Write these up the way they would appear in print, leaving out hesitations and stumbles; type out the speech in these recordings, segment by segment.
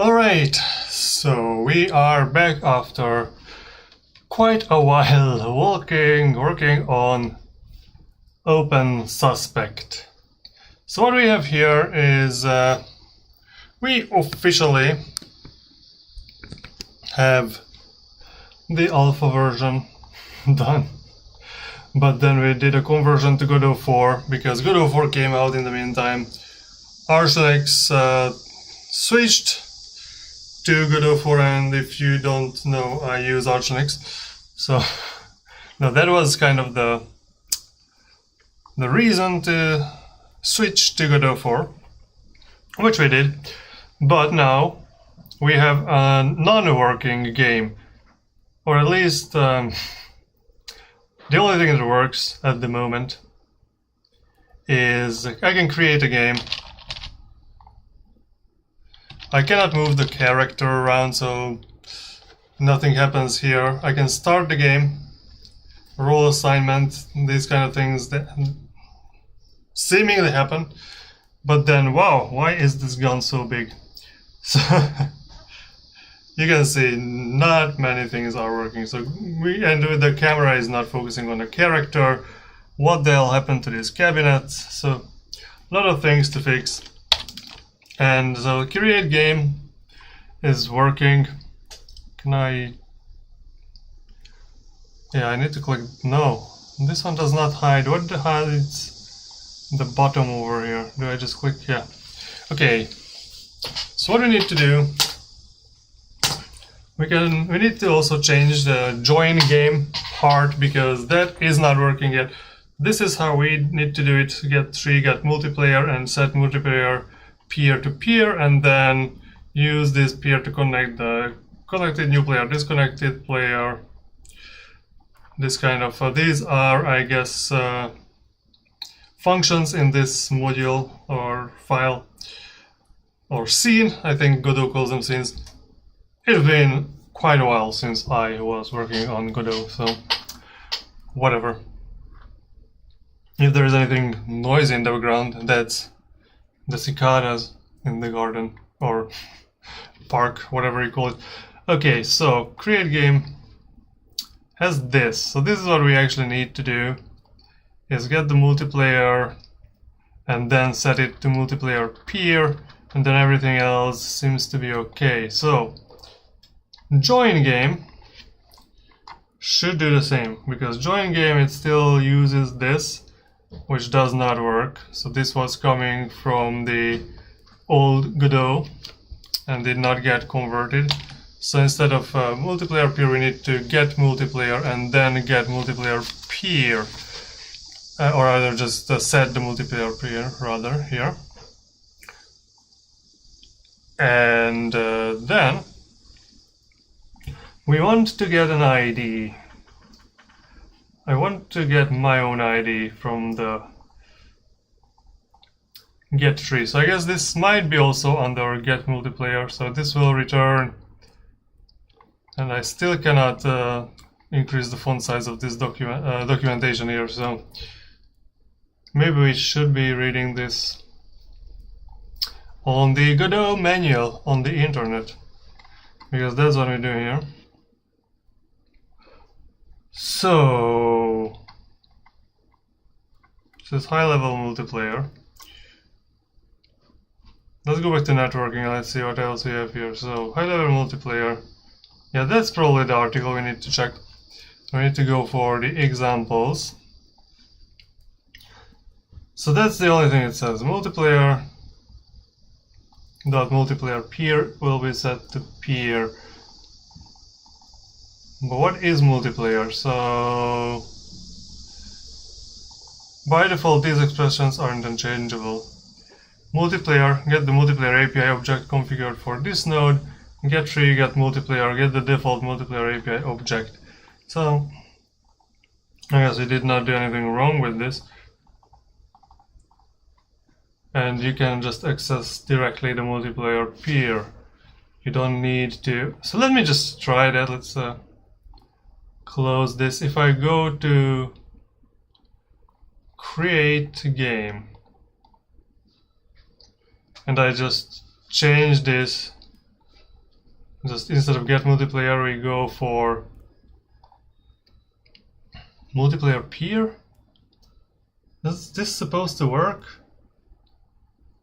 Alright, so we are back after quite a while working on OpenSuspect. So what we have here is we officially have the alpha version done. But then we did a conversion to Godot 4 because Godot 4 came out in the meantime. Arsenix switched to Godot 4, and if you don't know, I use Arsenix. So now that was kind of the reason to switch to Godot 4, which we did. But now we have a non-working game, or at least the only thing that works at the moment is I can create a game. I cannot move the character around, so nothing happens here. I can start the game, role assignment, these kind of things that seemingly happen, but then, wow, why is this gun so big? So you can see not many things are working. So the camera is not focusing on the character. What the hell happened to this cabinet? So a lot of things to fix. And so create game is working. Can I? Yeah, I need to click no. This one does not hide. What hides the bottom over here? Do I just click? Yeah. Okay. So what we need to do, we need to also change the join game part because that is not working yet. This is how we need to do it. Get multiplayer and set multiplayer peer-to-peer, and then use this peer to connect the connected new player, disconnected player, this kind of these are, I guess, functions in this module or file or scene. I think Godot calls them scenes. It's been quite a while since I was working on Godot, so whatever. If there is anything noisy in the background, that's the cicadas in the garden or park, whatever you call it. Okay, so create game has this. So this is what we actually need to do, is get the multiplayer and then set it to multiplayer peer, and then everything else seems to be okay. So join game should do the same, because join game, it still uses this, which does not work. So this was coming from the old Godot and did not get converted. So instead of multiplayer peer, we need to get multiplayer and then get multiplayer peer, or rather just set the multiplayer peer rather here. And then we want to get an ID. I want to get my own ID from the get tree. So I guess this might be also under get multiplayer. So this will return, and I still cannot increase the font size of this documentation here. So maybe we should be reading this on the Godot manual on the internet, because that's what we do here. So this is high-level multiplayer. Let's go back to networking and let's see what else we have here. So high-level multiplayer. Yeah, that's probably the article we need to check. We need to go for the examples. So that's the only thing it says. Multiplayer dot multiplayer peer will be set to peer. But what is multiplayer? So by default, these expressions are interchangeable. Multiplayer, get the multiplayer API object configured for this node. Get tree, get multiplayer, get the default multiplayer API object. So I guess we did not do anything wrong with this. And you can just access directly the multiplayer peer. You don't need to. So let me just try that. Let's close this. If I go to create game and I just change this Just instead of get multiplayer, we go for multiplayer peer. Is this supposed to work?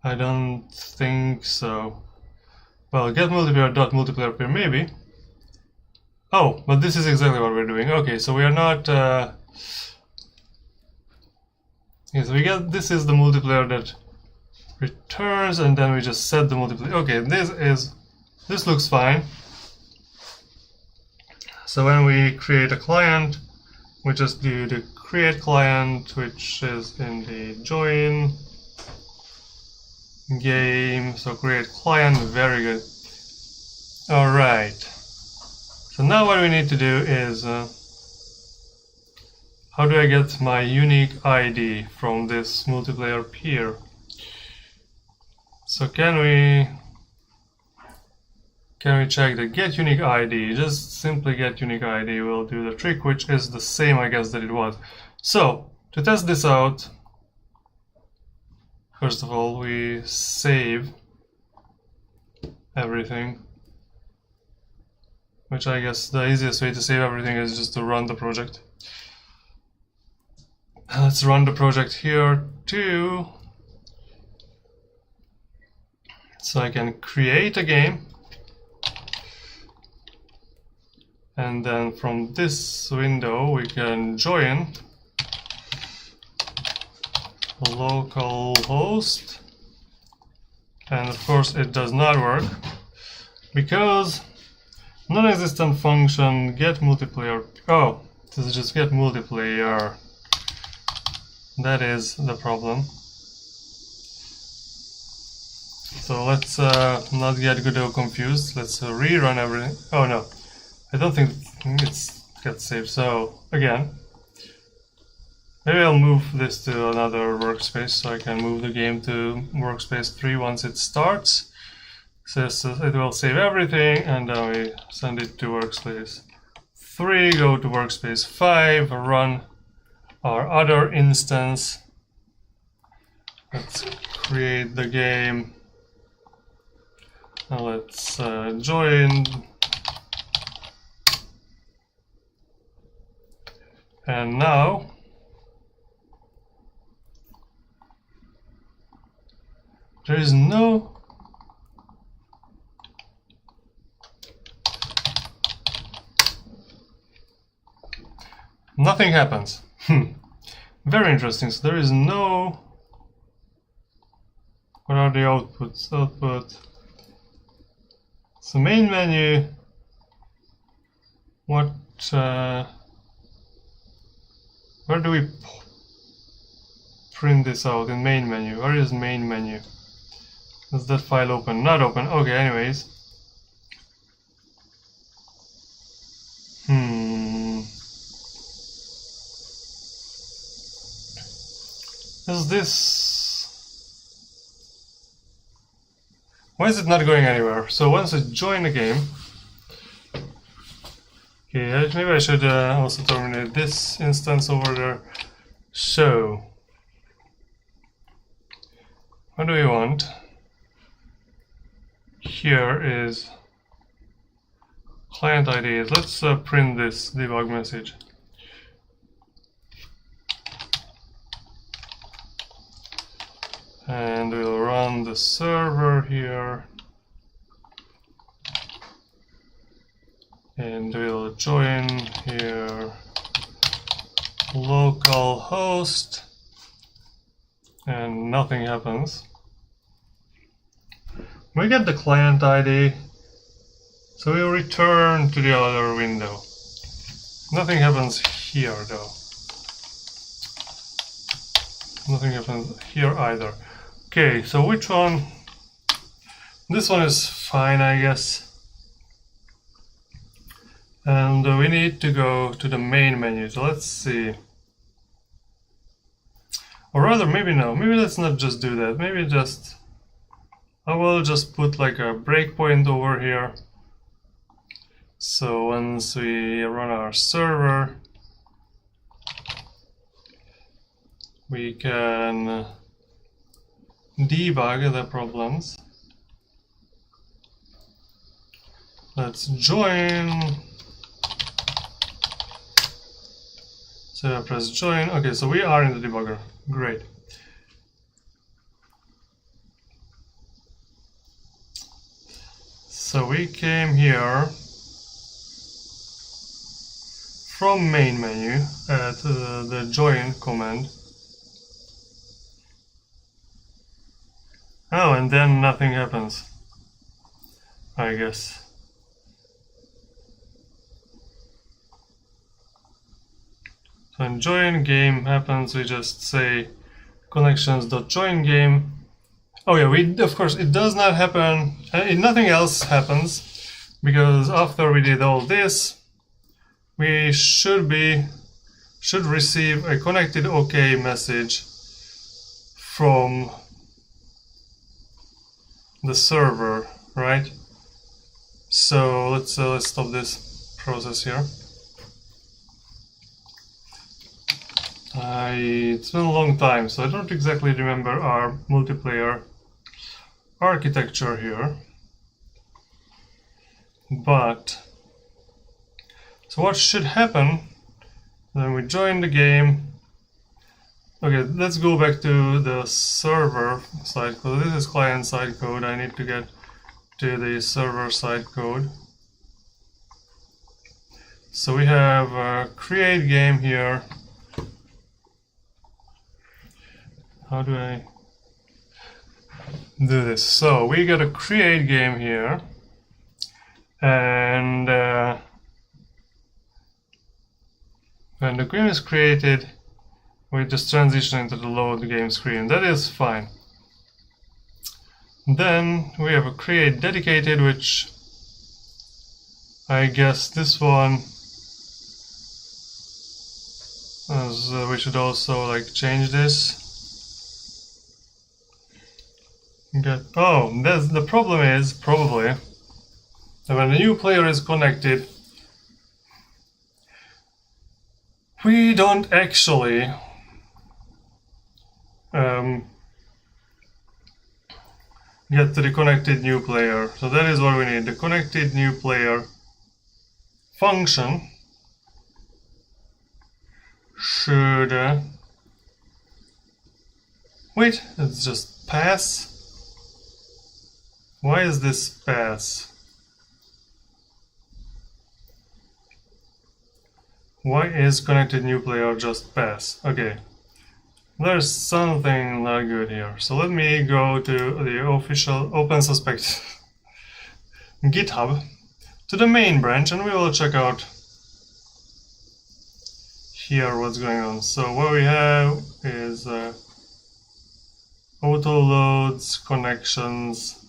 I don't think so. Well, get multiplayer dot multiplayer peer maybe. Oh, but this is exactly what we're doing. Okay, so we are not. Yes, we get. This is the multiplayer that returns, and then we just set the multiplayer. Okay, this looks fine. So when we create a client, we just do the create client, which is in the join game. So create client, very good. All right. So now what we need to do is how do I get my unique ID from this multiplayer peer? So can we check the get unique ID? Just simply get unique ID will do the trick, which is the same, I guess, that it was. So to test this out, first of all, we save everything, which I guess the easiest way to save everything is just to run the project. Let's run the project here too. So I can create a game, and then from this window we can join a local host, and of course it does not work because non-existent function get multiplayer. Oh, this is just get multiplayer. That is the problem. So let's not get Godot confused. Let's rerun everything. Oh no, I don't think it gets saved. So again, maybe I'll move this to another workspace so I can move the game to workspace 3 once it starts. So it will save everything, and then we send it to workspace 3, go to workspace 5, run our other instance. Let's create the game. Now let's join, and now there is nothing happens. Very interesting. So there is no. What are the outputs? Output. So main menu. What? Where do we print this out in main menu? Where is main menu? Is that file open? Not open. Okay. Anyways. Is this? Why is it not going anywhere? So once I join the game, okay, maybe I should also terminate this instance over there. So, what do we want? Here is client IDs. Let's print this debug message. And we'll run the server here, and we'll join here local host, and nothing happens. We get the client ID, so we'll return to the other window. Nothing happens here though. Nothing happens here either. Okay, so which one? This one is fine, I guess. And we need to go to the main menu. So let's see. Or rather, maybe no. Maybe let's not just do that. Maybe just... I will just put like a breakpoint over here. So once we run our server, we can debug the problems. let's join. So I press join. Okay, so we are in the debugger. Great. So we came here from main menu at the join command. Oh, and then nothing happens, I guess. So when join game happens, we just say connections.join game. Oh yeah, of course it does not happen, nothing else happens, because after we did all this, we should receive a connected OK message from the server, right? So let's stop this process here. It's been a long time, so I don't exactly remember our multiplayer architecture here. But so what should happen when we join the game? Okay, let's go back to the server side code. This is client side code. I need to get to the server side code. So we have a create game here. How do I do this? So we got a create game here, and when the game is created, we just transition into the load game screen. That is fine. Then we have a create dedicated, which I guess this one we should also like change this. That's the problem is probably that when a new player is connected, we don't actually get to the connected new player. So that is what we need. The connected new player function should wait, it's just pass. Why is this pass? Why is connected new player just pass? Okay, there's something not good here. So let me go to the official OpenSuspect GitHub, to the main branch, and we will check out here what's going on. So what we have is auto loads, connections,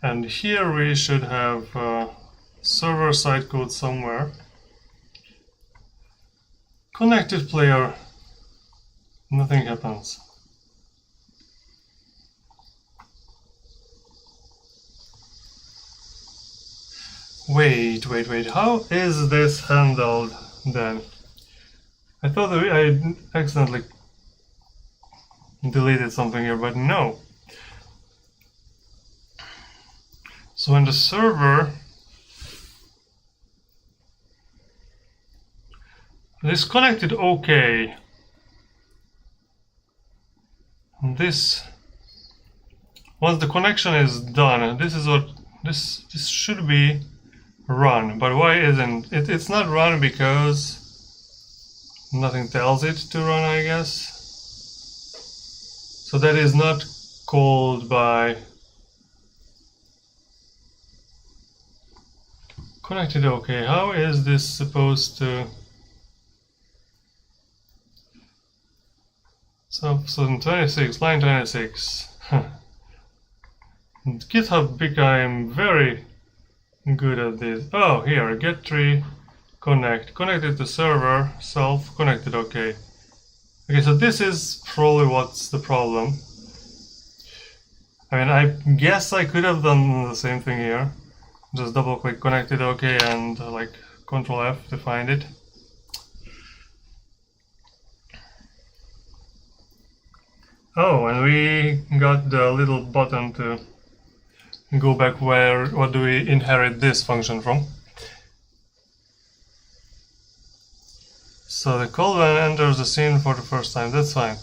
and here we should have server side code somewhere. Connected player, nothing happens. Wait, how is this handled then? I thought that I accidentally deleted something here, but no. So when the server is connected OK, this, once the connection is done, this is what this should be run. But why isn't it? It's not run because nothing tells it to run, I guess. So that is not called by connected OK. How is this supposed to? So 26, line 26. GitHub became very good at this. Oh, here, get tree, connected to server, self, connected, OK. Okay, so this is probably what's the problem. I mean, I guess I could have done the same thing here. Just double click connected, OK, and like Control F to find it. Oh, and we got the little button to go back what do we inherit this function from. So the called one enters the scene for the first time, that's fine.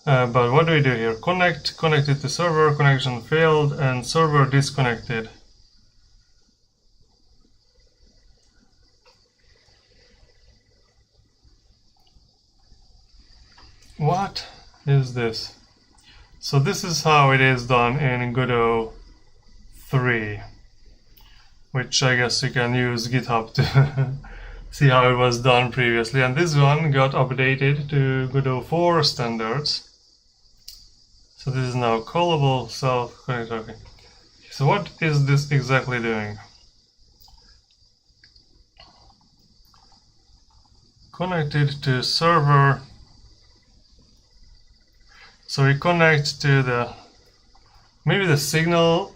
But what do we do here? Connected to server, connection failed, and server disconnected. What is this? So this is how it is done in Godot 3, which I guess you can use GitHub to see how it was done previously. And this one got updated to Godot 4 standards. So this is now callable self-connect. Okay. So what is this exactly doing? Connected to server. So we connect to the, maybe the signal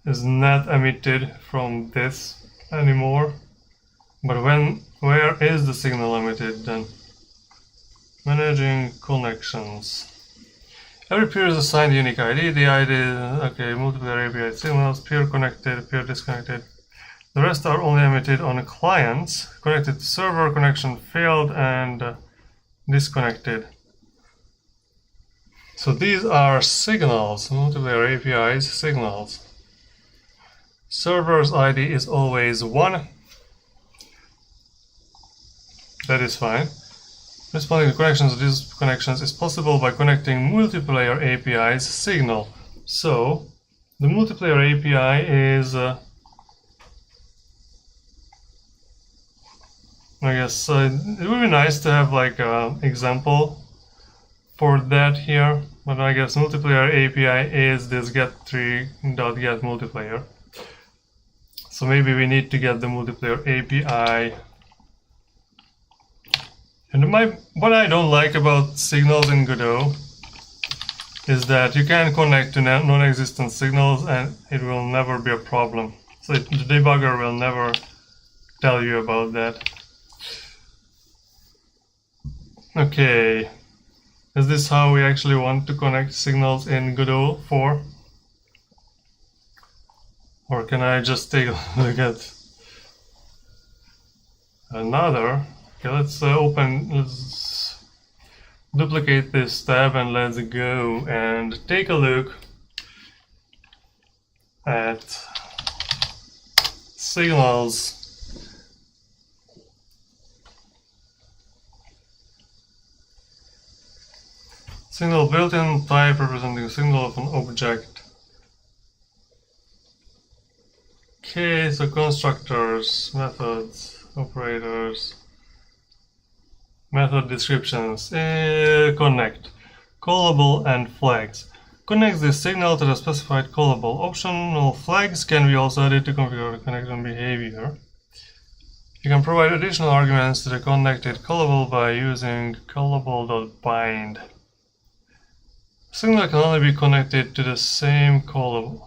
is not emitted from this anymore, but where is the signal emitted then? Managing connections. Every peer is assigned a unique ID. The ID is, okay, multiple API signals, peer connected, peer disconnected. The rest are only emitted on clients. Connected to server, connection failed, and disconnected. So these are signals, multiplayer APIs, signals. Server's ID is always 1. That is fine. Responding to connections or disconnections is possible by connecting multiplayer API's signal. So the multiplayer API is, I guess it would be nice to have like an example for that here, but I guess multiplayer API is this get3.get multiplayer. So maybe we need to get the multiplayer API. And what I don't like about signals in Godot is that you can connect to non-existent signals and it will never be a problem. So the debugger will never tell you about that. Okay. Is this how we actually want to connect signals in Godot 4? Or can I just take a look at another? Okay, let's duplicate this tab and let's go and take a look at signals. Signal built-in type representing signal of an object. Okay, so constructors, methods, operators, method descriptions, connect, callable and flags. Connect the signal to the specified callable. Optional flags can be also added to configure the connection behavior. You can provide additional arguments to the connected callable by using callable.bind. Signal can only be connected to the same callable.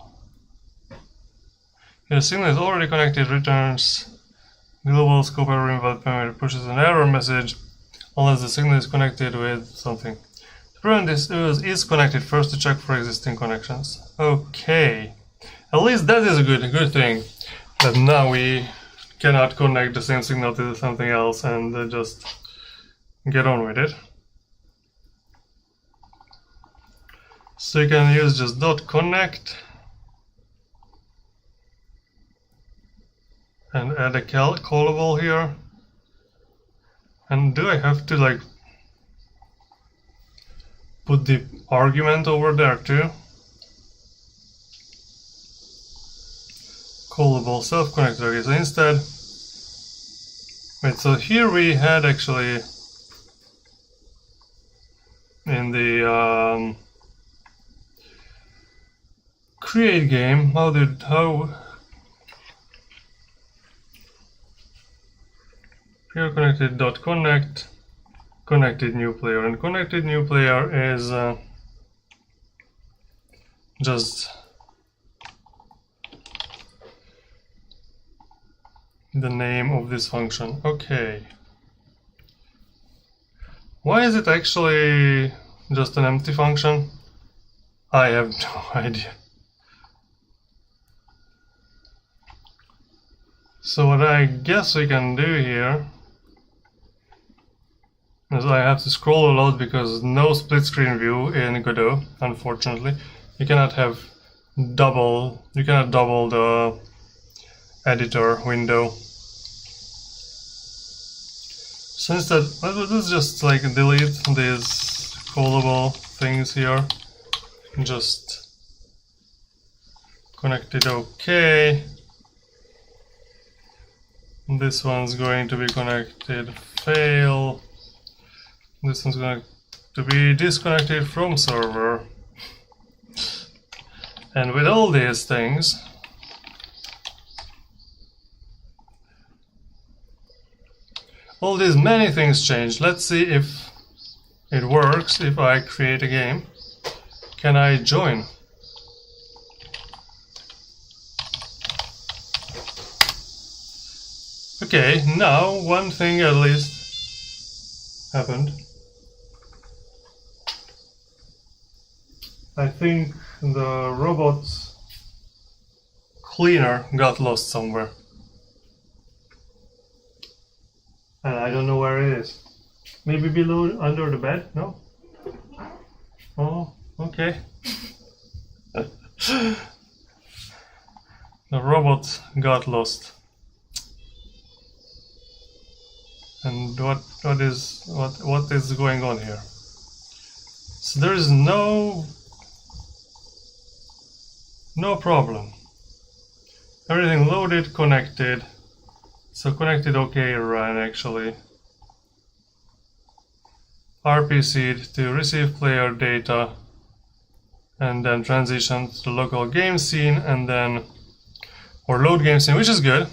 If the signal is already connected, returns global scope error invalid parameter, pushes an error message unless the signal is connected with something. To prevent this, is connected first to check for existing connections. Okay, at least that is a good thing. That now we cannot connect the same signal to something else and just get on with it. So you can use just .connect and add a callable here. And do I have to like put the argument over there too? Callable self-connect. Okay, so instead, wait, so here we had actually in the create game, how peer connected.connect connected new player, and connected new player is just the name of this function. Okay. Why is it actually just an empty function? I have no idea. So what I guess we can do here is I have to scroll a lot because no split screen view in Godot, unfortunately. You cannot double the editor window. So instead, let's just like delete these callable things here. Just connected OK. This one's going to be connected fail. This one's going to be disconnected from server. And with all these things, all these many things change. Let's see if it works if I create a game. Can I join? Okay, now one thing at least happened. I think the robot cleaner got lost somewhere. And I don't know where it is. Maybe below, under the bed? No? Oh, okay. The robot got lost. And what is going on here? So there is no problem. Everything loaded, connected. So connected OK run actually. RPC'd to receive player data and then transition to the local game scene and then or load game scene, which is good.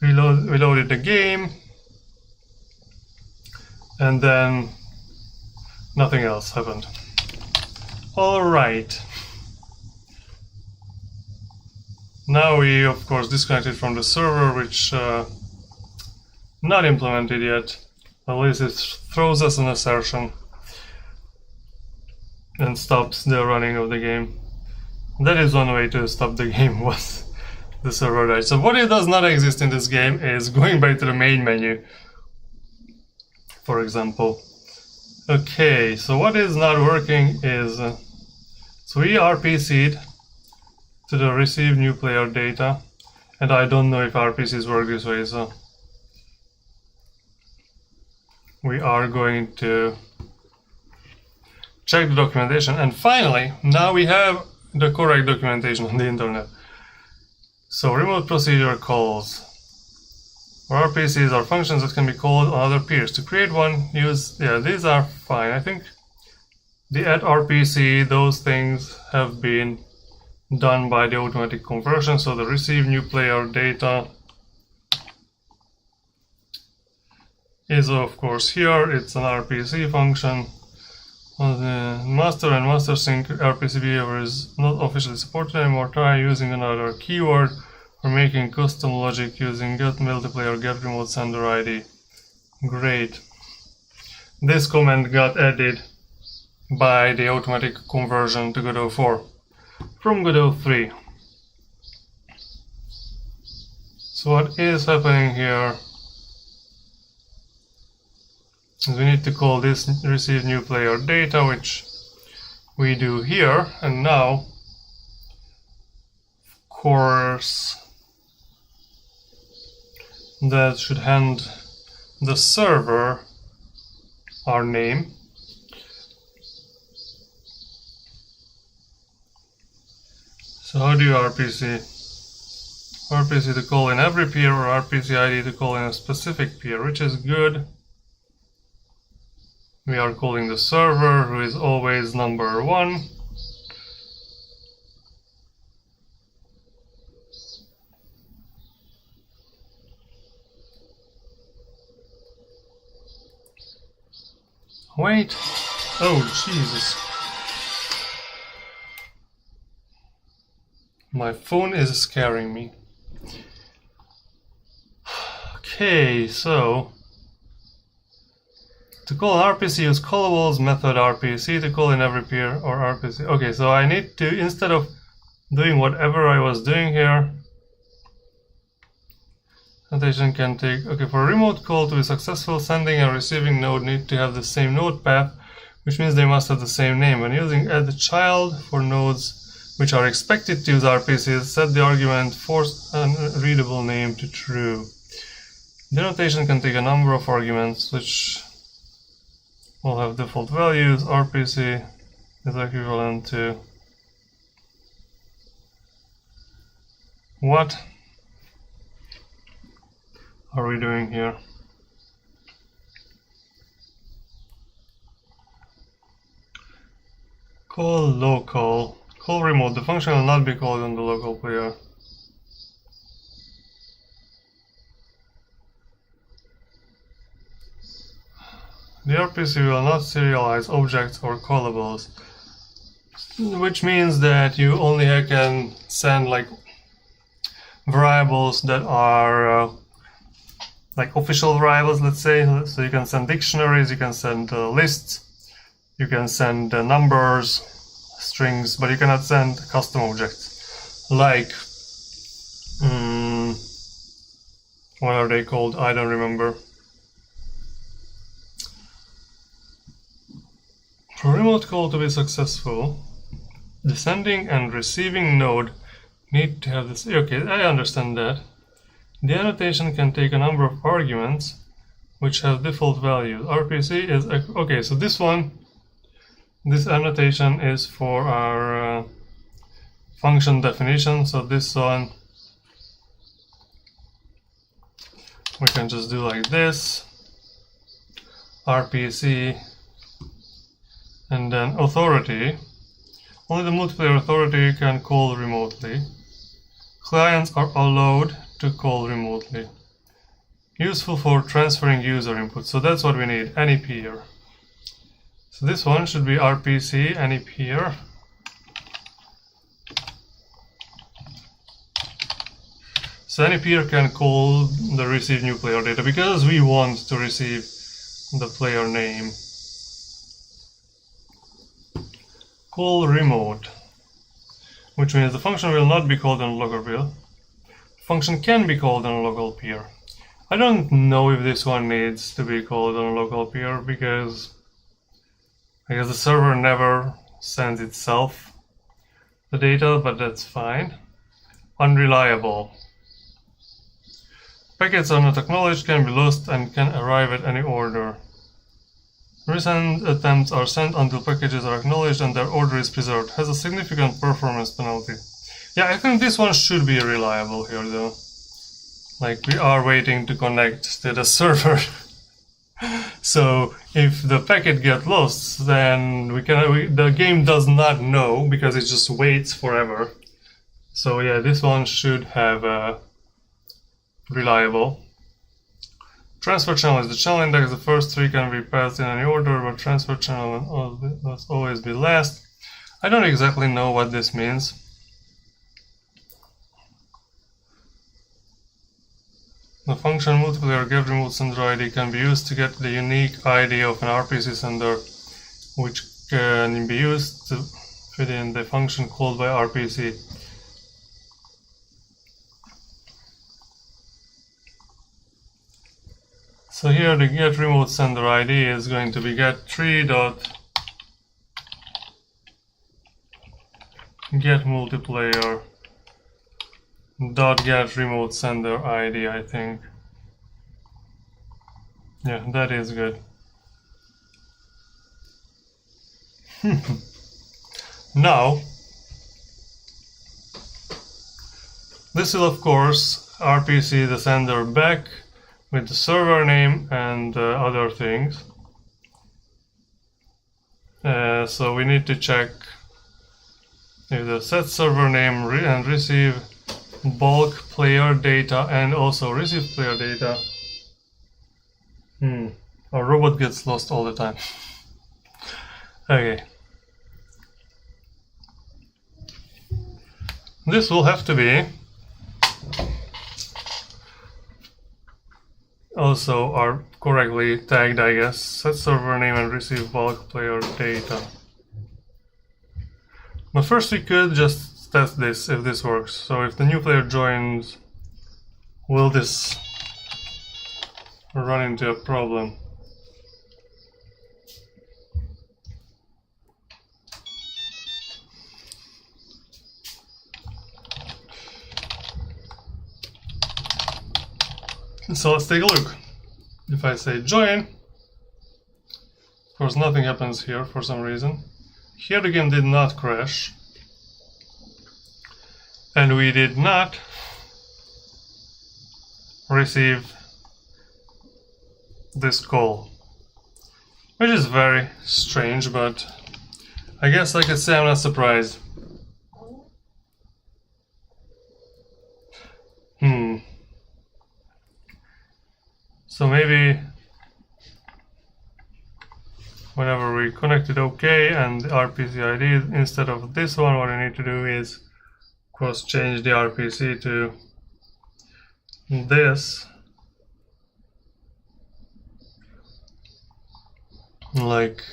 We loaded the game and then nothing else happened. Alright. Now we of course disconnected from the server, which not implemented yet. At least it throws us an assertion and stops the running of the game. That is one way to stop the game once the server dies. So what does not exist in this game is going back to the main menu, for example. Okay, so what is not working is so we RPC'd to the receive new player data, and I don't know if RPCs work this way, so we are going to check the documentation, and finally now we have the correct documentation on the internet. So remote procedure calls or RPCs are functions that can be called on other peers. To create one, these are fine. I think the add RPC, those things have been done by the automatic conversion. So the receive new player data is of course here. It's an RPC function. The master and master sync RPC behavior is not officially supported anymore. Try using another keyword or making custom logic using get multiplayer get remote sender ID. Great. This comment got added by the automatic conversion to Godot 4 from Godot 3. So what is happening here is we need to call this receive new player data, which we do here, and now of course that should hand the server our name. So how do you RPC? RPC to call in every peer or RPC ID to call in a specific peer, which is good. We are calling the server, who is always number 1. Wait. Oh, Jesus. My phone is scaring me. Okay, so to call RPC, use callables method RPC to call in every peer or RPC. Okay, so I need to, instead of doing whatever I was doing here, Annotation can take, okay, for a remote call to be successful, sending and receiving node need to have the same node path, which means they must have the same name. When using add_child for nodes which are expected to use RPCs, set the argument force unreadable name to true. The annotation can take a number of arguments which will have default values. RPC is equivalent to what are we doing here? Call local, call remote. The function will not be called on the local player. The RPC will not serialize objects or callables, which means that you only can send like variables that are like official variables, let's say. So you can send dictionaries, you can send lists, you can send numbers, strings, but you cannot send custom objects. Like, what are they called? I don't remember. For a remote call to be successful, the sending and receiving node need to have this. Okay, I understand that. The annotation can take a number of arguments which have default values. RPC is okay, so this annotation is for our function definition. So this one we can just do like this, RPC, and then authority. Only the multiplayer authority can call remotely. Clients are allowed to call remotely. Useful for transferring user input. So that's what we need, any peer. So this one should be RPC, any peer. So any peer can call the receive new player data because we want to receive the player name. Call remote, which means the function will not be called on a local peer. The function can be called on a local peer. I don't know if this one needs to be called on a local peer because I guess the server never sends itself the data, but that's fine. Unreliable. Packets are not acknowledged, can be lost, and can arrive at any order. Resend attempts are sent until packages are acknowledged and their order is preserved. Has a significant performance penalty. Yeah, I think this one should be reliable here though. Like, we are waiting to connect to the server. So if the packet gets lost, then the game does not know because it just waits forever. So yeah, this one should have reliable. Transfer channel is the channel index. The first three can be passed in any order, but transfer channel must always be last. I don't exactly know what this means. The function multiplayer get remote sender ID can be used to get the unique ID of an RPC sender, which can be used to fit in the function called by RPC. So here the get remote sender ID is going to be get multiplayer .get remote sender ID, I think. Yeah, that is good. Now, this will of course RPC the sender back with the server name and other things. So we need to check if the set server name and receive bulk player data and also receive player data. Our robot gets lost all the time. Okay. This will have to be also are correctly tagged, I guess. Set server name and receive bulk player data. But first we could just test this if this works. So if the new player joins, will this run into a problem. So let's take a look. If I say join, of course nothing happens here for some reason. Here the game did not crash. And we did not receive this call. Which is very strange, but I guess I could say I'm not surprised. So maybe whenever we connect it OK and the RPC ID, instead of this one, what I need to do is, of course, change the RPC to this. Like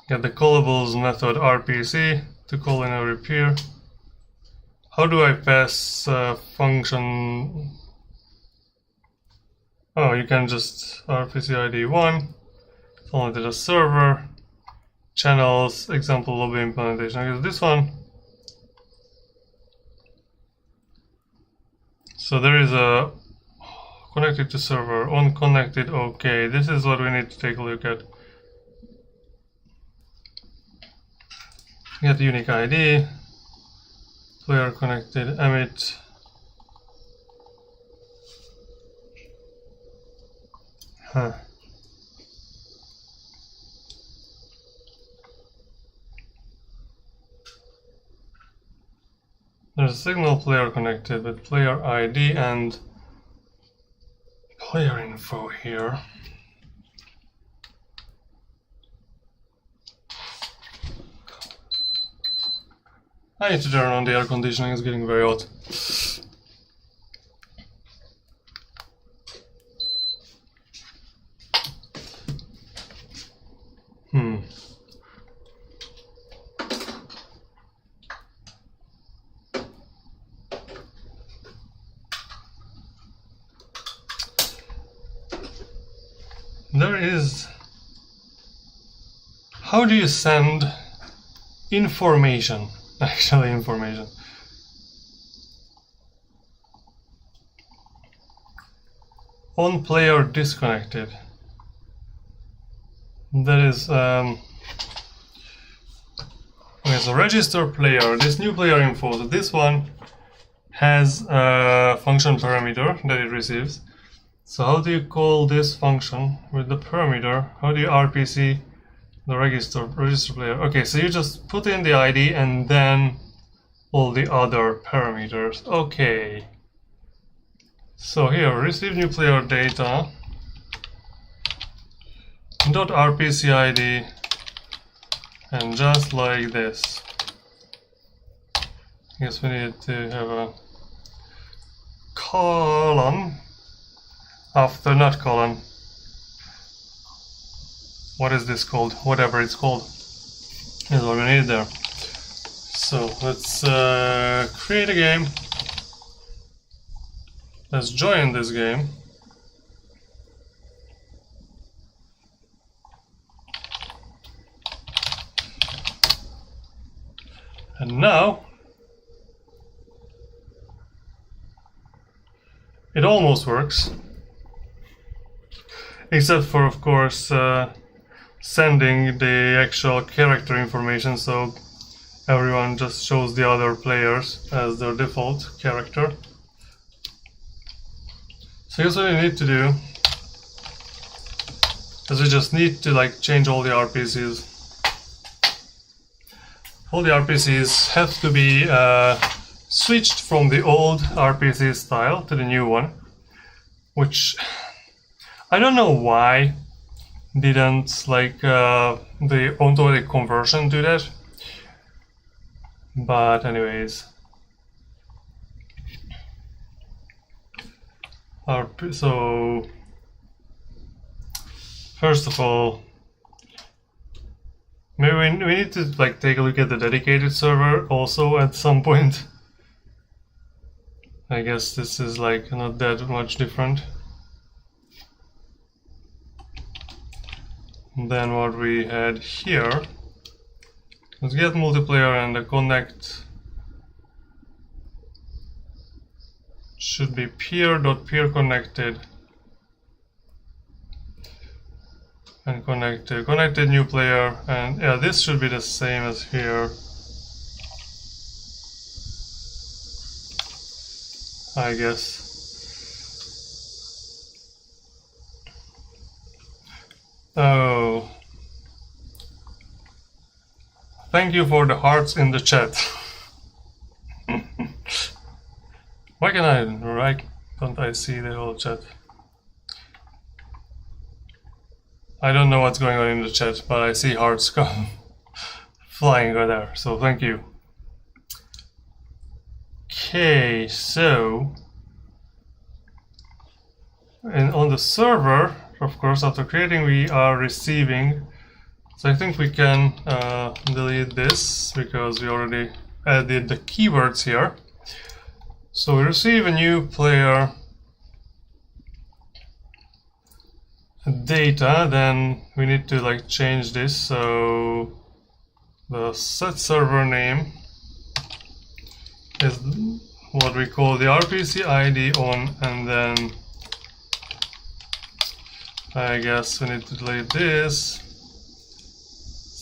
get the callables method RPC to call in every peer. How do I pass function? Oh, you can just RPC ID 1, only to the server, channels, example lobby implementation. I guess this one. So there is a connected to server, on connected, okay. This is what we need to take a look at. Get unique ID, player connected, emit. There's a signal player connected with player ID and player info here. I need to turn on the air conditioning, it's getting very hot. There is... How do you send information? Actually, information. On player disconnected. That is... okay, so register player. This new player info. So this one has a function parameter that it receives. So how do you call this function with the parameter? How do you RPC the register player? Okay, so you just put in the ID and then all the other parameters. Okay. So here, receive new player data dot RPC ID, and just like this. I guess we need to have a colon after, not colon. What is this called? Whatever it's called is what we need there. So let's create a game. Let's join this game. And now it almost works. Except for, of course, sending the actual character information, so everyone just shows the other players as their default character. So here's what we need to do, is we just need to change all the RPCs. All the RPCs have to be switched from the old RPC style to the new one, which I don't know why didn't the automatic conversion do that, but anyways. So first of all, maybe we need to take a look at the dedicated server also at some point. I guess this is not that much different. than what we had here. Let's get multiplayer, and the connect should be peer.peer connected and connected new player, and yeah, this should be the same as here, I guess. Oh, thank you for the hearts in the chat. Why don't I see the whole chat? I don't know what's going on in the chat, but I see hearts come flying right there, so thank you. Okay, so and on the server, of course, after creating, we are receiving. So I think we can delete this because we already added the keywords here. So we receive a new player data, then we need to like change this. So the set server name is what we call the RPC ID on, and then I guess we need to delete this.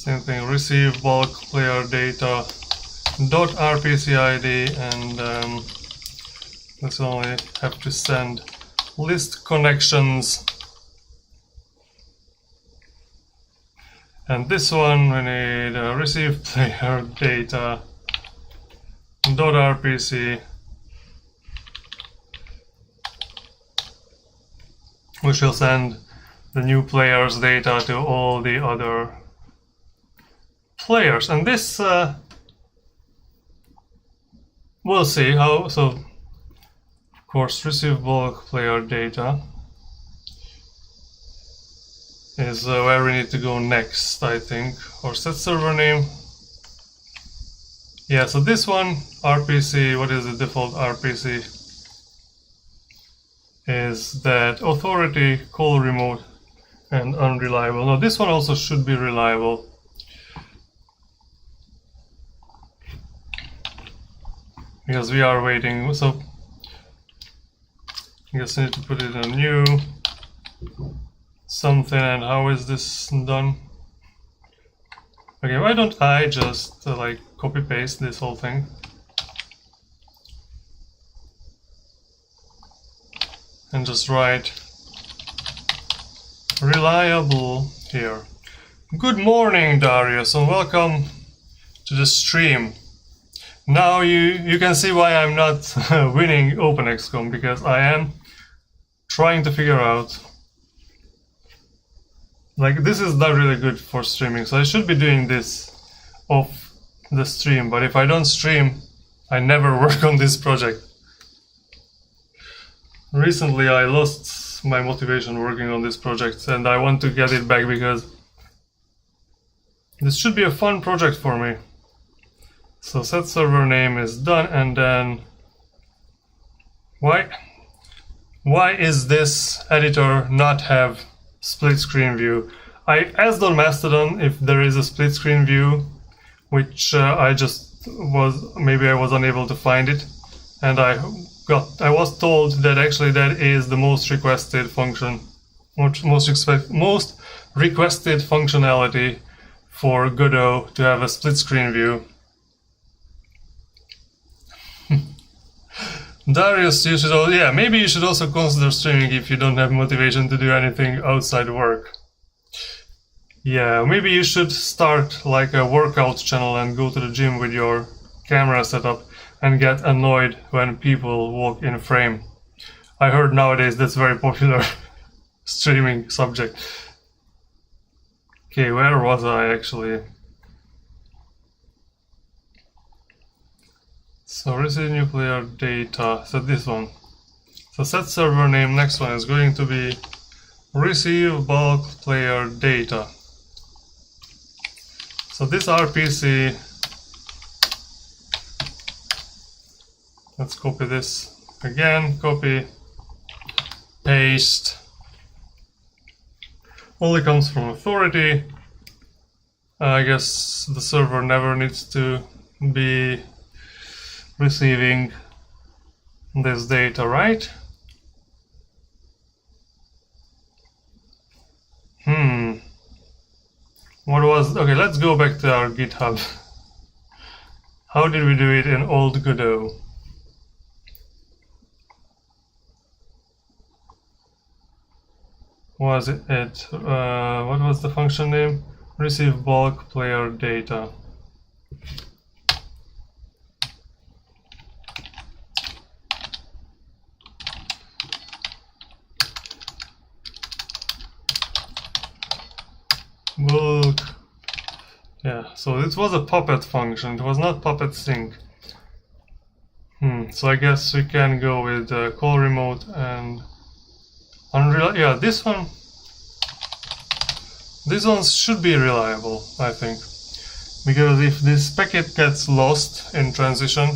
Same thing, receive bulk player data dot RPC ID, and let's only have to send list connections. And this one we need receive player data dot RPC, which will send the new player's data to all the other players. And this we'll see how. So of course, receive bulk player data is where we need to go next, I think, or set server name. Yeah, so this one, RPC, what is the default RPC? Is that authority, call remote, and unreliable. No, this one also should be reliable. Because we are waiting, so I guess I need to put it in a new something. And how is this done? Okay, why don't I just like copy paste this whole thing and just write reliable here. Good morning, Darius, and welcome to the stream. Now you can see why I'm not winning OpenXCon, because I am trying to figure out, like, this is not really good for streaming, so I should be doing this off the stream, but if I don't stream, I never work on this project. Recently I lost my motivation working on this project, and I want to get it back because this should be a fun project for me. So set server name is done, and then why is this editor not have split screen view? I asked on Mastodon if there is a split screen view, which I was unable to find it, and I was told that actually that is the most requested function, most requested functionality for Godot, to have a split screen view. Darius, maybe you should also consider streaming if you don't have motivation to do anything outside work. Yeah, maybe you should start like a workout channel and go to the gym with your camera setup and get annoyed when people walk in frame. I heard nowadays that's very popular streaming subject. Okay, where was I actually? So receive new player data, so this one. So set server name, next one is going to be receive bulk player data. So this RPC, let's copy this again, copy, paste. only comes from authority. I guess the server never needs to be receiving this data, right? What was... Okay, let's go back to our GitHub. How did we do it in old Godot? Was it... what was the function name? Receive bulk player data. Bulk. Yeah, so this was a Puppet function, it was not Puppet sync. So I guess we can go with call remote and unreliable. Yeah, this one. This one should be reliable, I think. Because if this packet gets lost in transition,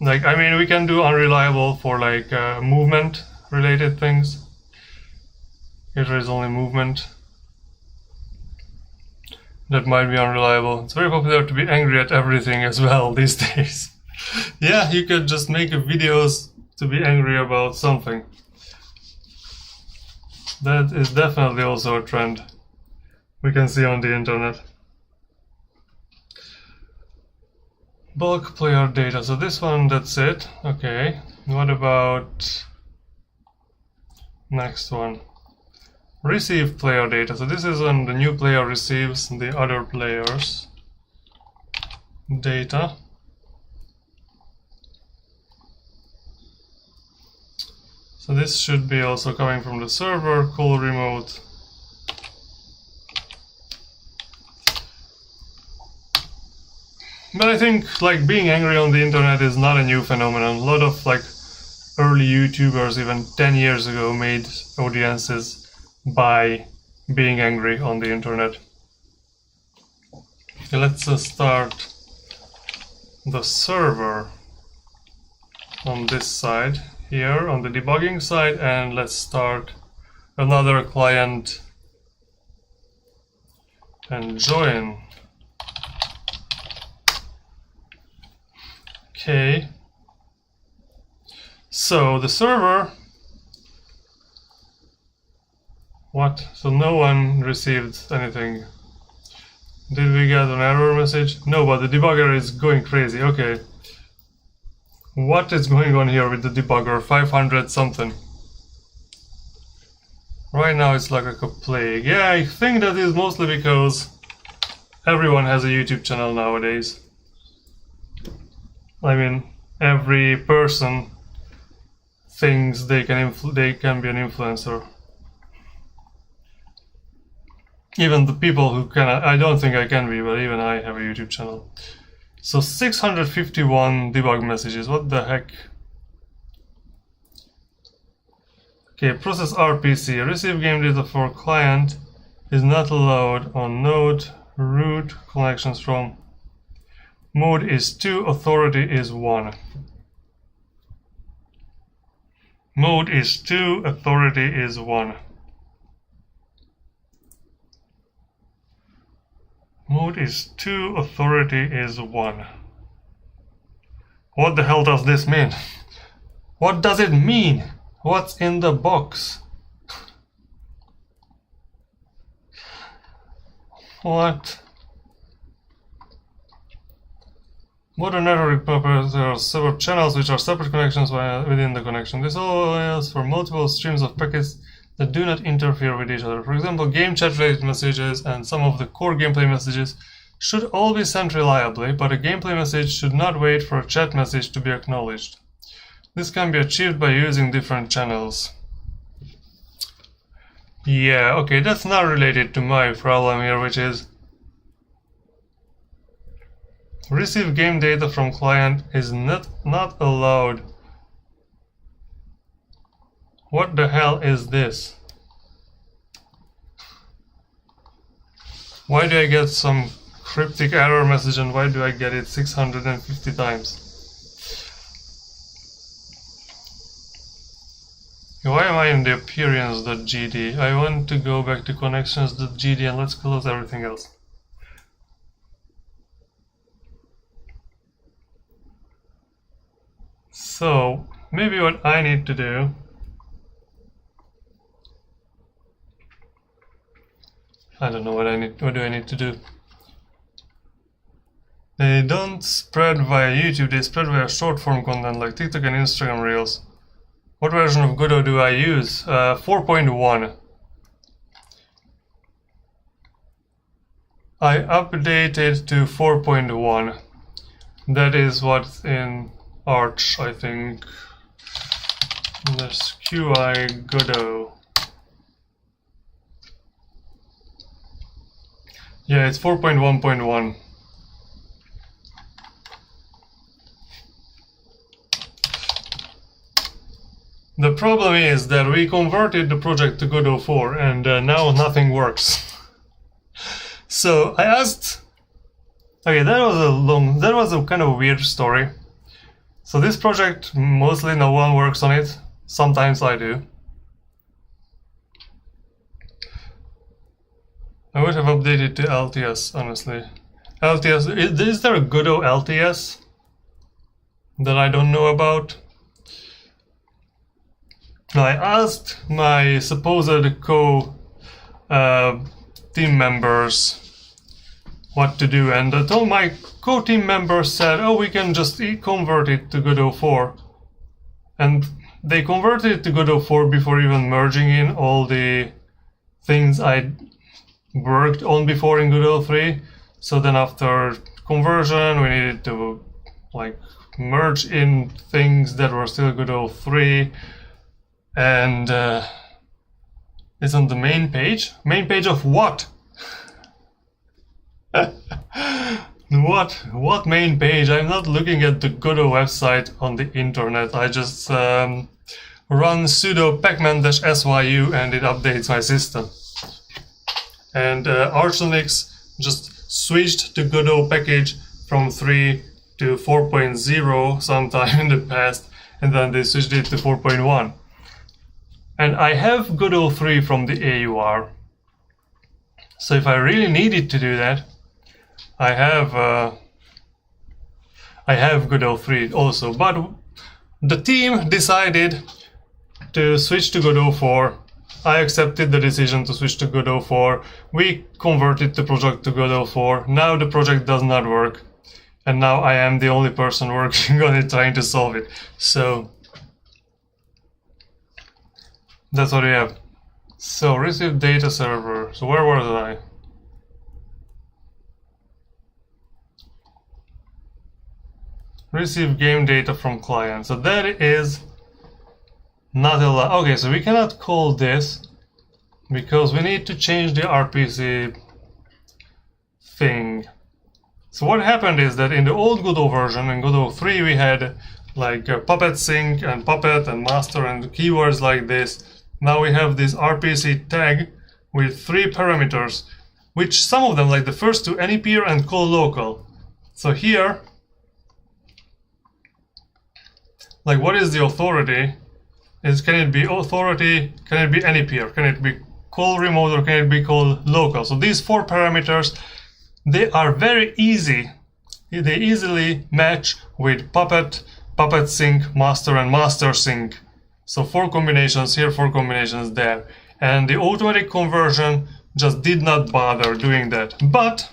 like, I mean, we can do unreliable for like movement related things. If there is only movement, that might be unreliable. It's very popular to be angry at everything as well these days. Yeah, you could just make videos to be angry about something. That is definitely also a trend we can see on the internet. Bulk player data. So this one, that's it. Okay. What about next one? Receive player data. So this is when the new player receives the other player's data. So this should be also coming from the server, call remote. But I think like being angry on the internet is not a new phenomenon. A lot of like early YouTubers even 10 years ago made audiences by being angry on the internet. Okay, let's start the server on this side here on the debugging side, and let's start another client and join. Okay, so the server, what? So no one received anything. Did we get an error message? No, but the debugger is going crazy. Okay. What is going on here with the debugger? 500 something. Right now it's like a plague. Yeah, I think that is mostly because everyone has a YouTube channel nowadays. I mean, every person thinks they can be an influencer. Even the people who can, I don't think I can be, but even I have a YouTube channel. So 651 debug messages, what the heck? Okay, process RPC, receive game data for client is not allowed on node, root, connections from. Mode is 2, authority is 1. Mode is 2, authority is 1. Mode is 2, authority is 1. What the hell does this mean? What does it mean? What's in the box? What? Modern network proper, there are several channels which are separate connections within the connection. This allows for multiple streams of packets that do not interfere with each other. For example, game chat related messages and some of the core gameplay messages should all be sent reliably, but a gameplay message should not wait for a chat message to be acknowledged. This can be achieved by using different channels. Yeah, okay, that's not related to my problem here, which is receive game data from client is not allowed. What the hell is this? Why do I get some cryptic error message and why do I get it 650 times? Why am I in the appearance.gd? I want to go back to connections.gd and let's close everything else. So maybe what I need to do, I don't know what do I need to do? They don't spread via YouTube, they spread via short form content like TikTok and Instagram Reels. What version of Godot do I use? 4.1. I updated to 4.1. That is what's in Arch, I think. There's QI Godot. Yeah, it's 4.1.1. The problem is that we converted the project to Godot 4 and now nothing works. So I asked, okay, that was a kind of weird story. So this project, mostly no one works on it. Sometimes I do. I would have updated to LTS, honestly. LTS, is there a Godot LTS that I don't know about? I asked my supposed team members what to do, and all my co-team members said, oh, we can just convert it to Godot 4. And they converted it to Godot 4 before even merging in all the things I worked on before in Godot 3. So then after conversion, we needed to like merge in things that were still Godot 3. And it's on the main page. Main page of what? What main page? I'm not looking at the Godot website on the internet. I just run sudo pacman-syu and it updates my system. And Arch Linux just switched to Godot package from 3 to 4.0 sometime in the past, and then they switched it to 4.1. And I have Godot 3 from the AUR. So if I really needed to do that, I have Godot 3 also. But the team decided to switch to Godot 4. I accepted the decision to switch to Godot 4. We converted the project to Godot 4. Now the project does not work. And now I am the only person working on it trying to solve it. So that's what we have. So receive data server. So where was I? Receive game data from client. So that is not allowed. Okay, so we cannot call this because we need to change the RPC thing. So what happened is that in the old Godot version, in Godot 3, we had like Puppet sync and Puppet and master and keywords like this. Now we have this RPC tag with 3 parameters, which some of them, like the first two, any peer and call local. So here, like what is the authority? Can it be authority? Can it be any peer? Can it be call remote or can it be call local? So these 4 parameters, they are very easy. They easily match with Puppet, Puppet sync, master and master sync. So 4 combinations here, 4 combinations there. And the automatic conversion just did not bother doing that. But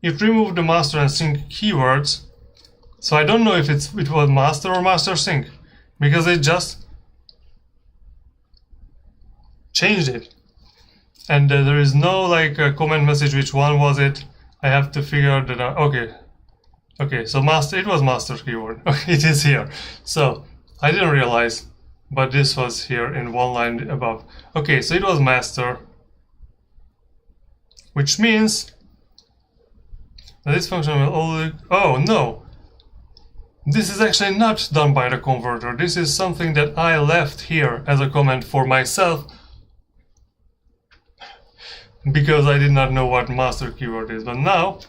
it removed the master and sync keywords. So I don't know if it was master or master sync, because it just changed it. And there is no like comment message which one was it. I have to figure that out. Okay, so master, it was master keyword. Okay, it is here. So I didn't realize, but this was here in one line above. Okay, so it was master, which means that this function will only, oh no, this is actually not done by the converter. This is something that I left here as a comment for myself because I did not know what master keyword is. But now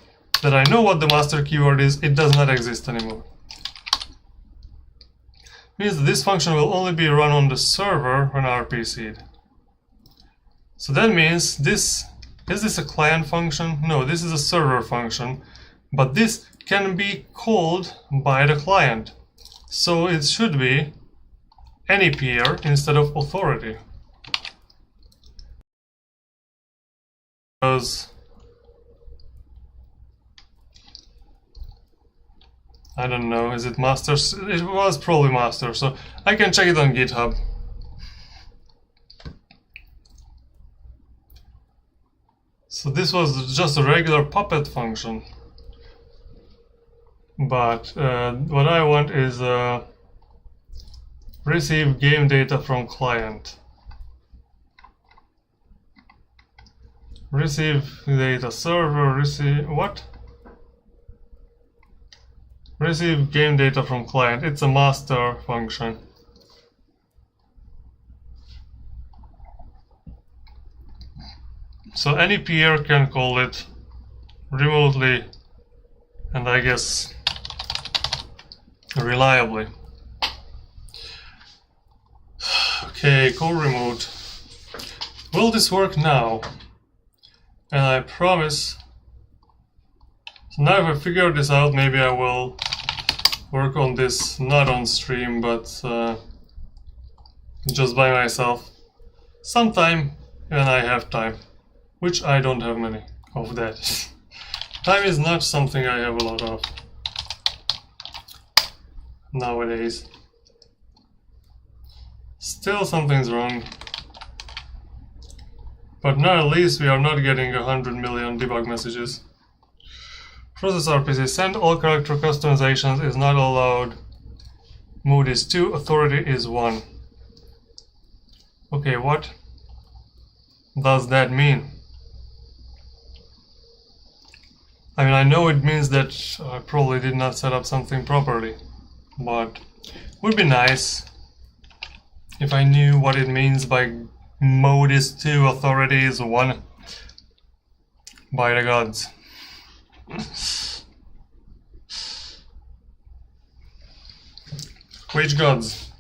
that I know what the master keyword is, it does not exist anymore. means that this function will only be run on the server when RPC'd. So that means this, is this a client function? No, this is a server function, but this can be called by the client. So it should be any peer instead of authority. Because I don't know, is it master? It was probably master, so I can check it on GitHub. So this was just a regular Puppet function. But what I want is receive game data from client. Receive data server, receive what? Receive game data from client. It's a master function. So any peer can call it remotely and I guess reliably. Okay, call remote. Will this work now? And I promise. So now if I figure this out, maybe I will work on this not on stream, but just by myself sometime when I have time, which I don't have many of that. Time is not something I have a lot of nowadays. Still something's wrong. But now at least we are not getting 100 million debug messages. Process RPC, send all character customizations is not allowed. Mode is 2, authority is 1. Okay, what does that mean? I mean, I know it means that I probably did not set up something properly, but it would be nice if I knew what it means by mode is 2, authority is 1. By the gods. Which gods?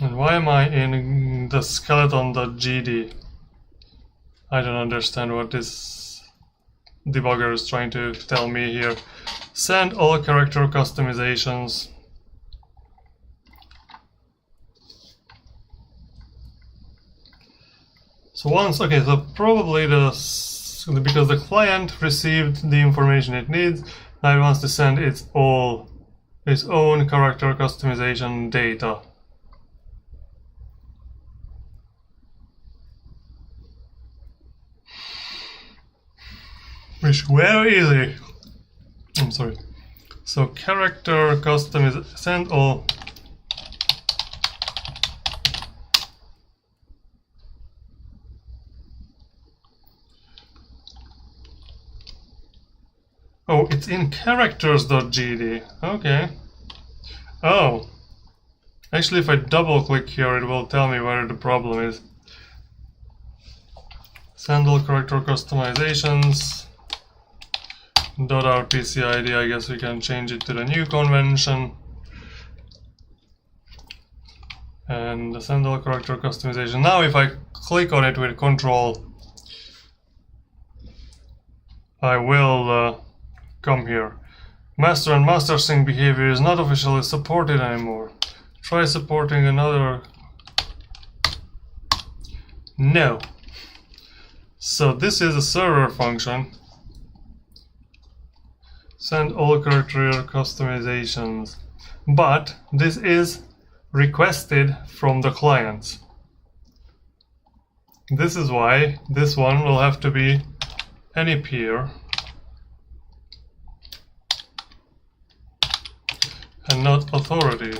And why am I in the skeleton.gd? I don't understand what this debugger is trying to tell me here. Send all character customizations. So once, okay, so probably because the client received the information it needs, now it wants to send its own character customization data. Which very easy. I'm sorry. So character customization, send all. Oh, it's in characters.gd. Okay. Oh. Actually, if I double click here, it will tell me where the problem is. Send all character customizations. .rpc ID, I guess we can change it to the new convention. And send all character customization. Now if I click on it with Control, I will come here. Master and master sync behavior is not officially supported anymore. Try supporting another. No. So this is a server function. Send all character customizations. But this is requested from the clients. This is why this one will have to be any peer. And not authority.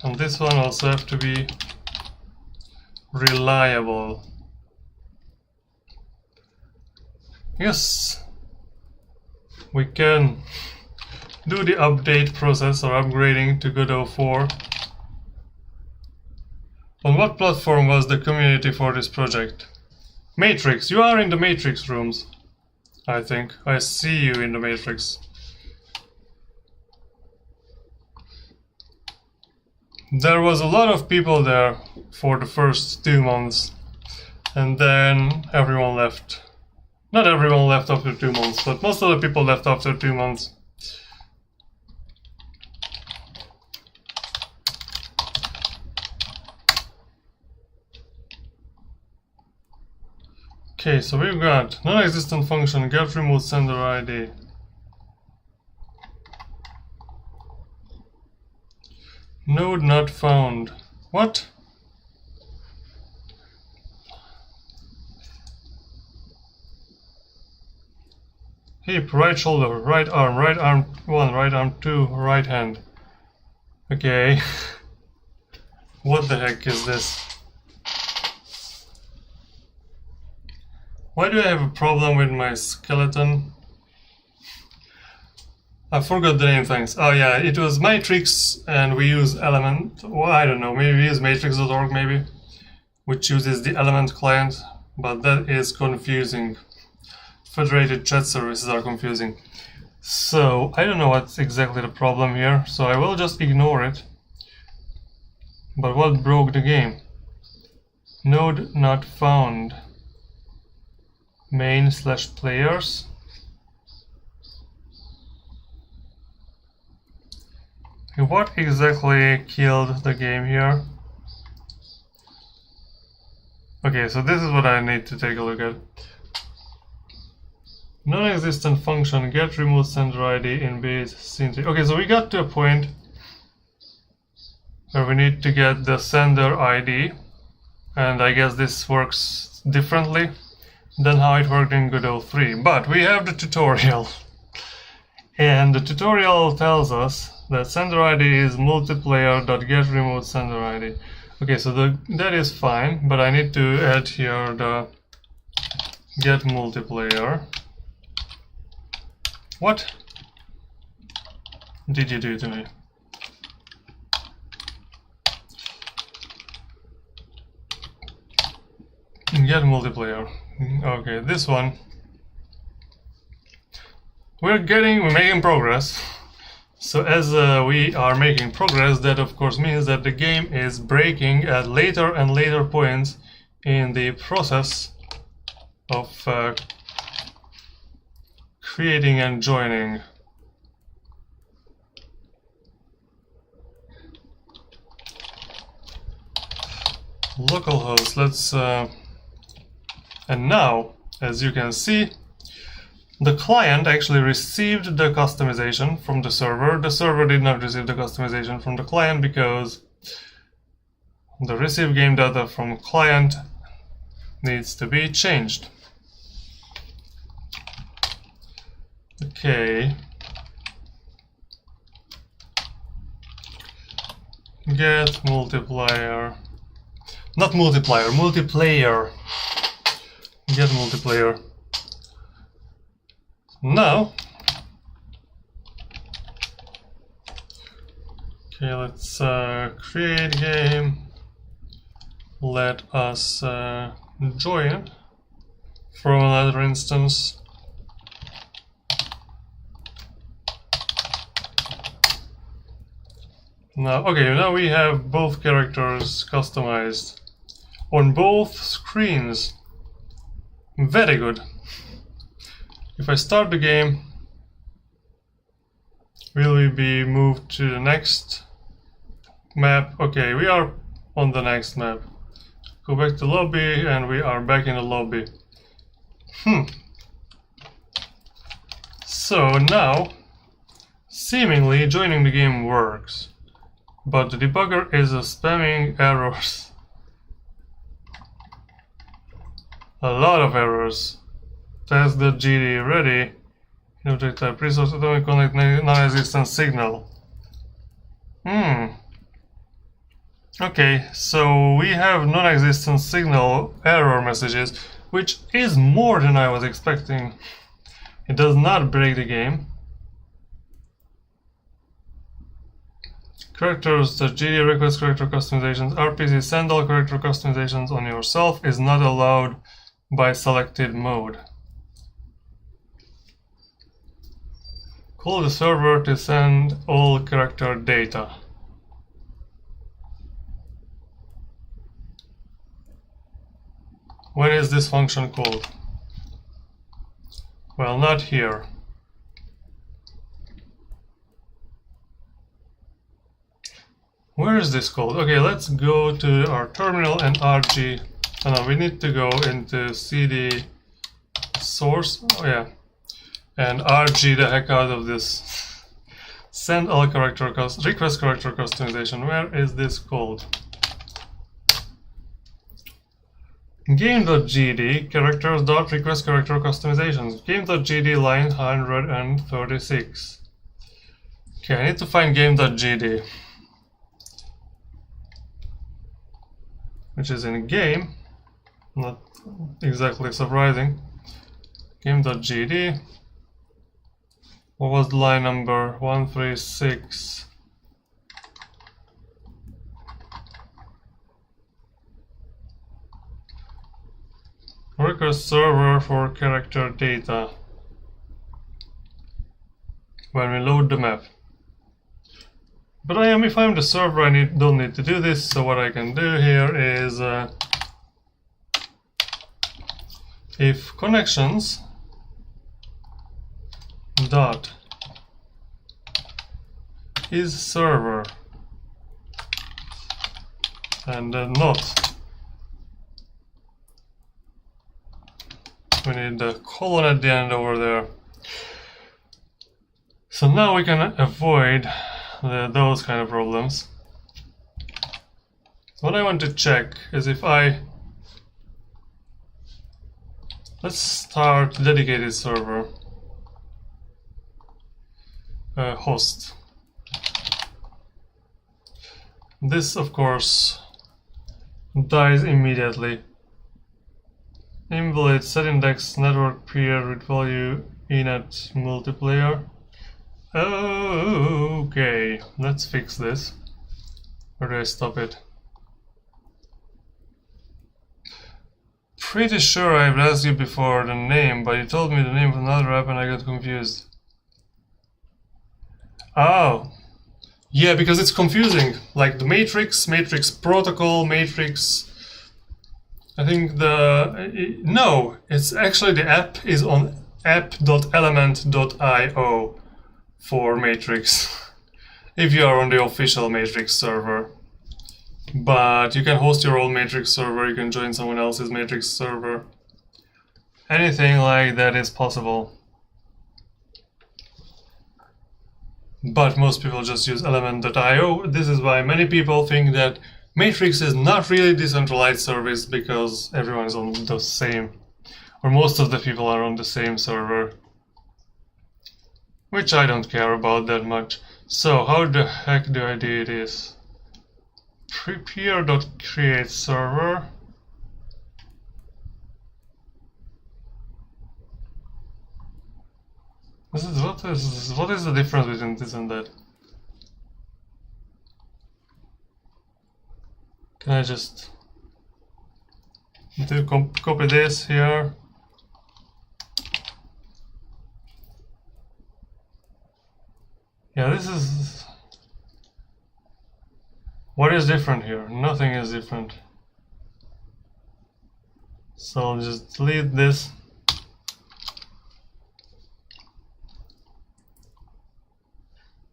And this one also have to be reliable. Yes, we can do the update process or upgrading to Godot 4. On what platform was the community for this project? Matrix, you are in the Matrix rooms. I think. I see you in the Matrix. There was a lot of people there for the first 2 months, and then everyone left. Not everyone left after 2 months, but most of the people left after 2 months. Okay, so we've got non-existent function get remote sender ID. Node not found. What? Hip, right shoulder, right arm 1, right arm 2, right hand. Okay. What the heck is this? Why do I have a problem with my skeleton? I forgot the name, thanks. Oh yeah, it was Matrix and we use Element. Well, I don't know, maybe we use matrix.org maybe, which uses the Element client, but that is confusing. Federated chat services are confusing. So, I don't know what's exactly the problem here, so I will just ignore it. But what broke the game? Node not found. Main/players. What exactly killed the game here? Okay, so this is what I need to take a look at. Non-existent function get remote sender ID in base scene 3. Okay, so we got to a point where we need to get the sender ID, and I guess this works differently than how it worked in Godot 3. But we have the tutorial, and the tutorial tells us that sender ID is multiplayer.getRemoteSenderID. Okay, so that is fine, but I need to add here the get multiplayer. What did you do to me? Get multiplayer. Okay, this one. We're making progress. So as we are making progress, that of course means that the game is breaking at later and later points in the process of creating and joining. Localhost, let's and now, as you can see, the client actually received the customization from the server. The server did not receive the customization from the client because the received game data from client needs to be changed. Okay. Get multiplier. Not multiplier, multiplayer. Get multiplayer. Now, okay, let's create game. Let us join from another instance. Now, okay, now we have both characters customized on both screens. Very good. If I start the game, will we be moved to the next map? Okay, we are on the next map. Go back to lobby and we are back in the lobby. So now, seemingly joining the game works, but the debugger is spamming errors. A lot of errors. Test the GD ready. Object type resource atomic connect non-existent signal. Okay, so we have non-existent signal error messages, which is more than I was expecting. It does not break the game. Characters, the GD request character customizations, RPC send all character customizations on yourself is not allowed by selected mode. Call the server to send all character data. When is this function called? Well, not here. Where is this called? Okay, let's go to our terminal and RG. Oh no, we need to go into cd source. Oh yeah. And RG the heck out of this. Send all request character customization. Where is this called? Game.gd characters.request character customizations. Game.gd line 136. Okay, I need to find game.gd, which is in game. Not exactly surprising. Game.gd. What was the line number? 136. Request server for character data. When we load the map. But if I'm the server, I don't need to do this. So what I can do here is if connections dot is server and not. We need the colon at the end over there. So now we can avoid those kind of problems. What I want to check is if let's start dedicated server host. This of course dies immediately. Invalid set index network peer with value inet multiplayer. Okay, let's fix this. Where do I stop it? Pretty sure I've asked you before the name, but you told me the name of another app and I got confused. Oh, yeah, because it's confusing. Like the matrix protocol, matrix. I think no, it's actually the app is on app.element.io for Matrix if you are on the official Matrix server. But you can host your own Matrix server, you can join someone else's Matrix server. Anything like that is possible. But most people just use element.io. This is why many people think that Matrix is not really decentralized service because everyone is on the same, or most of the people are on the same server, which I don't care about that much. So how the heck do I do this? Prepare.create server. What is the difference between this and that? Can I just copy this here? Yeah, this is... What is different here? Nothing is different. So I'll just delete this.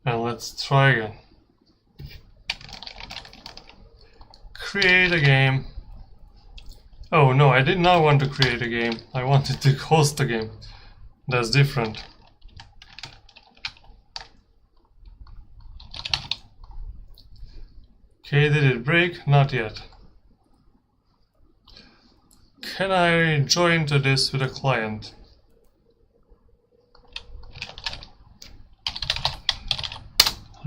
And let's try again. Create a game. Oh no, I did not want to create a game. I wanted to host a game. That's different. Okay, did it break? Not yet. Can I join to this with a client?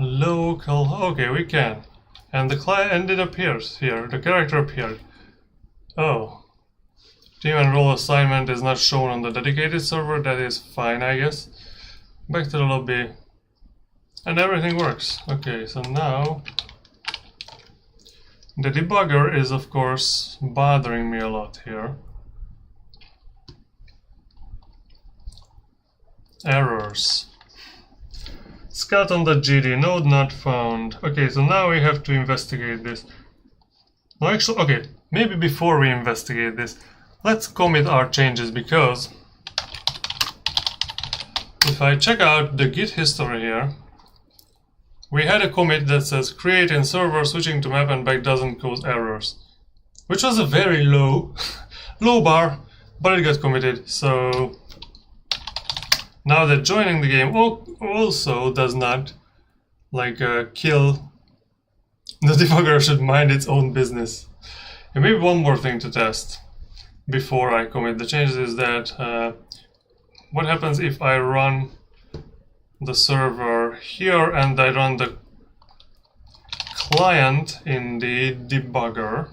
Local, okay, we can. And the client, and it appears here, the character appeared. Oh. Team and role assignment is not shown on the dedicated server, that is fine, I guess. Back to the lobby. And everything works. Okay, so now... The debugger is, of course, bothering me a lot here. Errors. skeleton.gd, node not found. Okay, so now we have to investigate this. No, actually, okay, maybe before we investigate this, let's commit our changes, because if I check out the Git history here, we had a commit that says create in server, switching to map and back doesn't cause errors, which was a very low bar, but it got committed. So now that joining the game also does not kill, the debugger should mind its own business. And maybe one more thing to test before I commit the changes is that what happens if I run the server here and I run the client in the debugger.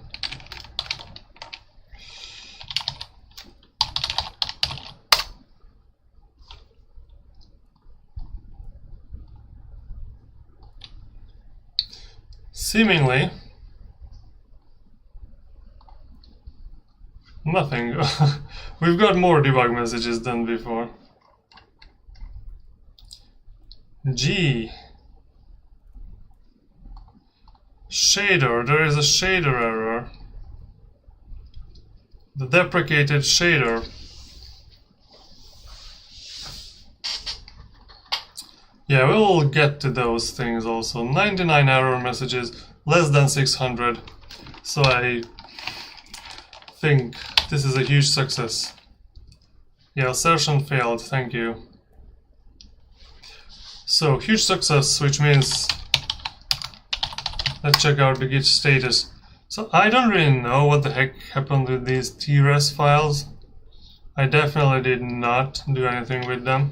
Seemingly nothing. We've got more debug messages than before. G. Shader. There is a shader error. The deprecated shader. Yeah, we'll get to those things also. 99 error messages, less than 600. So I think this is a huge success. Yeah, assertion failed, thank you. So, huge success, which means let's check out the Git status. So, I don't really know what the heck happened with these TRES files. I definitely did not do anything with them.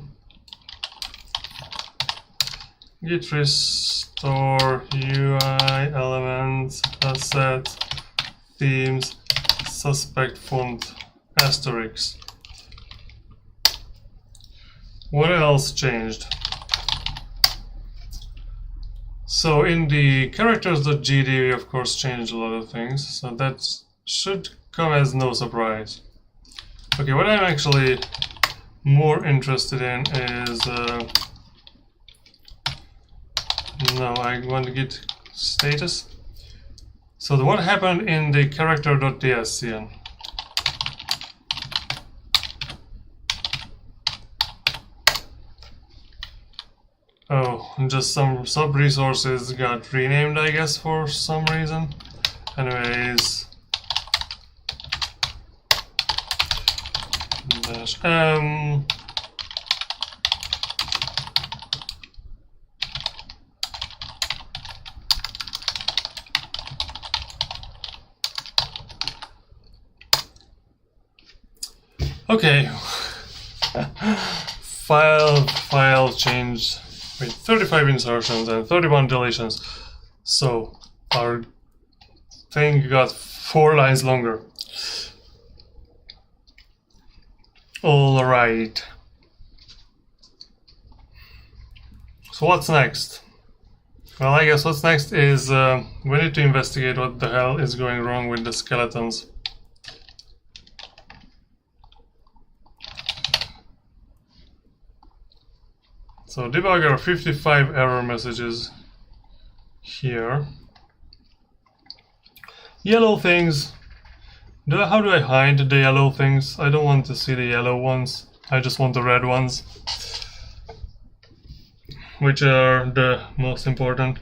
Git restore UI elements assets themes suspect font asterisk. What else changed? So in the characters.gd we of course changed a lot of things, so that should come as no surprise. Okay, what I'm actually more interested in is no, I want to get status. So what happened in the character.tscn? Oh, just some sub-resources got renamed, I guess, for some reason. Anyways, -m. Okay, file changed with 35 insertions and 31 deletions, so our thing got 4 lines longer. Alright, so what's next? Well, I guess what's next is we need to investigate what the hell is going wrong with the skeletons. So debugger 55 error messages here. Yellow things. How do I hide the yellow things? I don't want to see the yellow ones. I just want the red ones, which are the most important.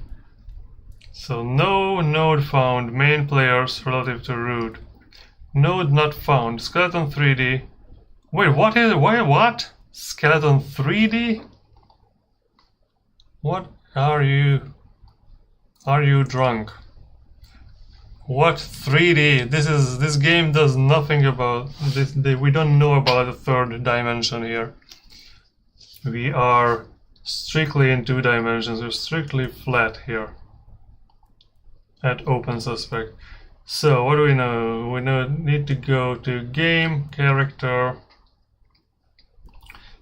So no node found main players relative to root. Node not found. Skeleton 3D. Wait, what is it? What? Skeleton 3D? What are you? Are you drunk? What 3D? This game does nothing about this. We don't know about the third dimension here. We are strictly in 2 dimensions. We're strictly flat here at OpenSuspect. So what do we know? We need to go to game character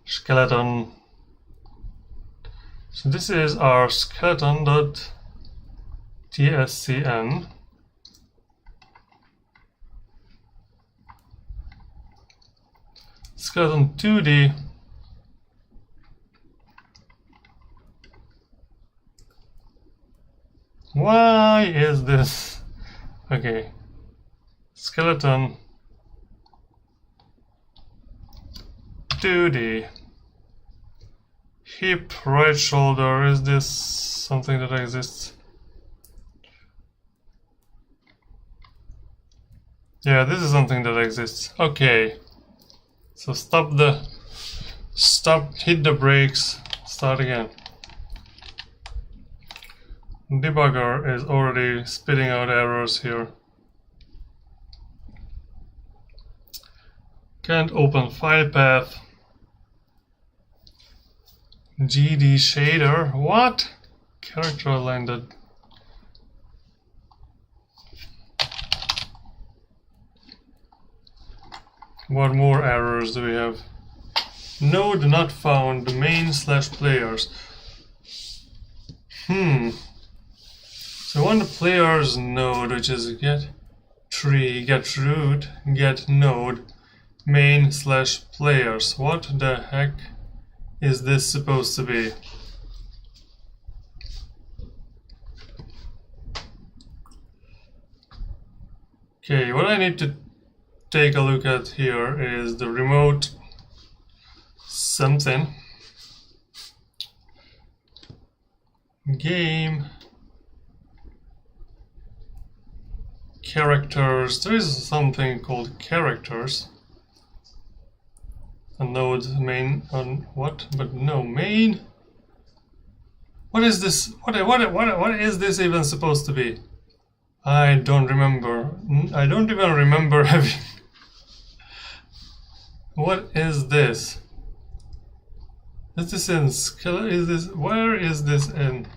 skeleton. So this is our skeleton.tscn. Skeleton 2D. Why is this? Okay. Skeleton 2D. Hip, right shoulder. Is this something that exists? Yeah, this is something that exists. Okay. So hit the brakes, start again. Debugger is already spitting out errors here. Can't open file path. GD shader, what? Character aligned. What more errors do we have? Node not found, main/players. So on the players node, which is get tree, get root, get node, main/players. What the heck is this supposed to be? Okay, what I need to take a look at here is the remote something game characters. There is something called characters. A node main on what? But no main. What is this? What is this even supposed to be? I don't remember. I don't even remember having. What is this? Is this in skill? Is this where is this in?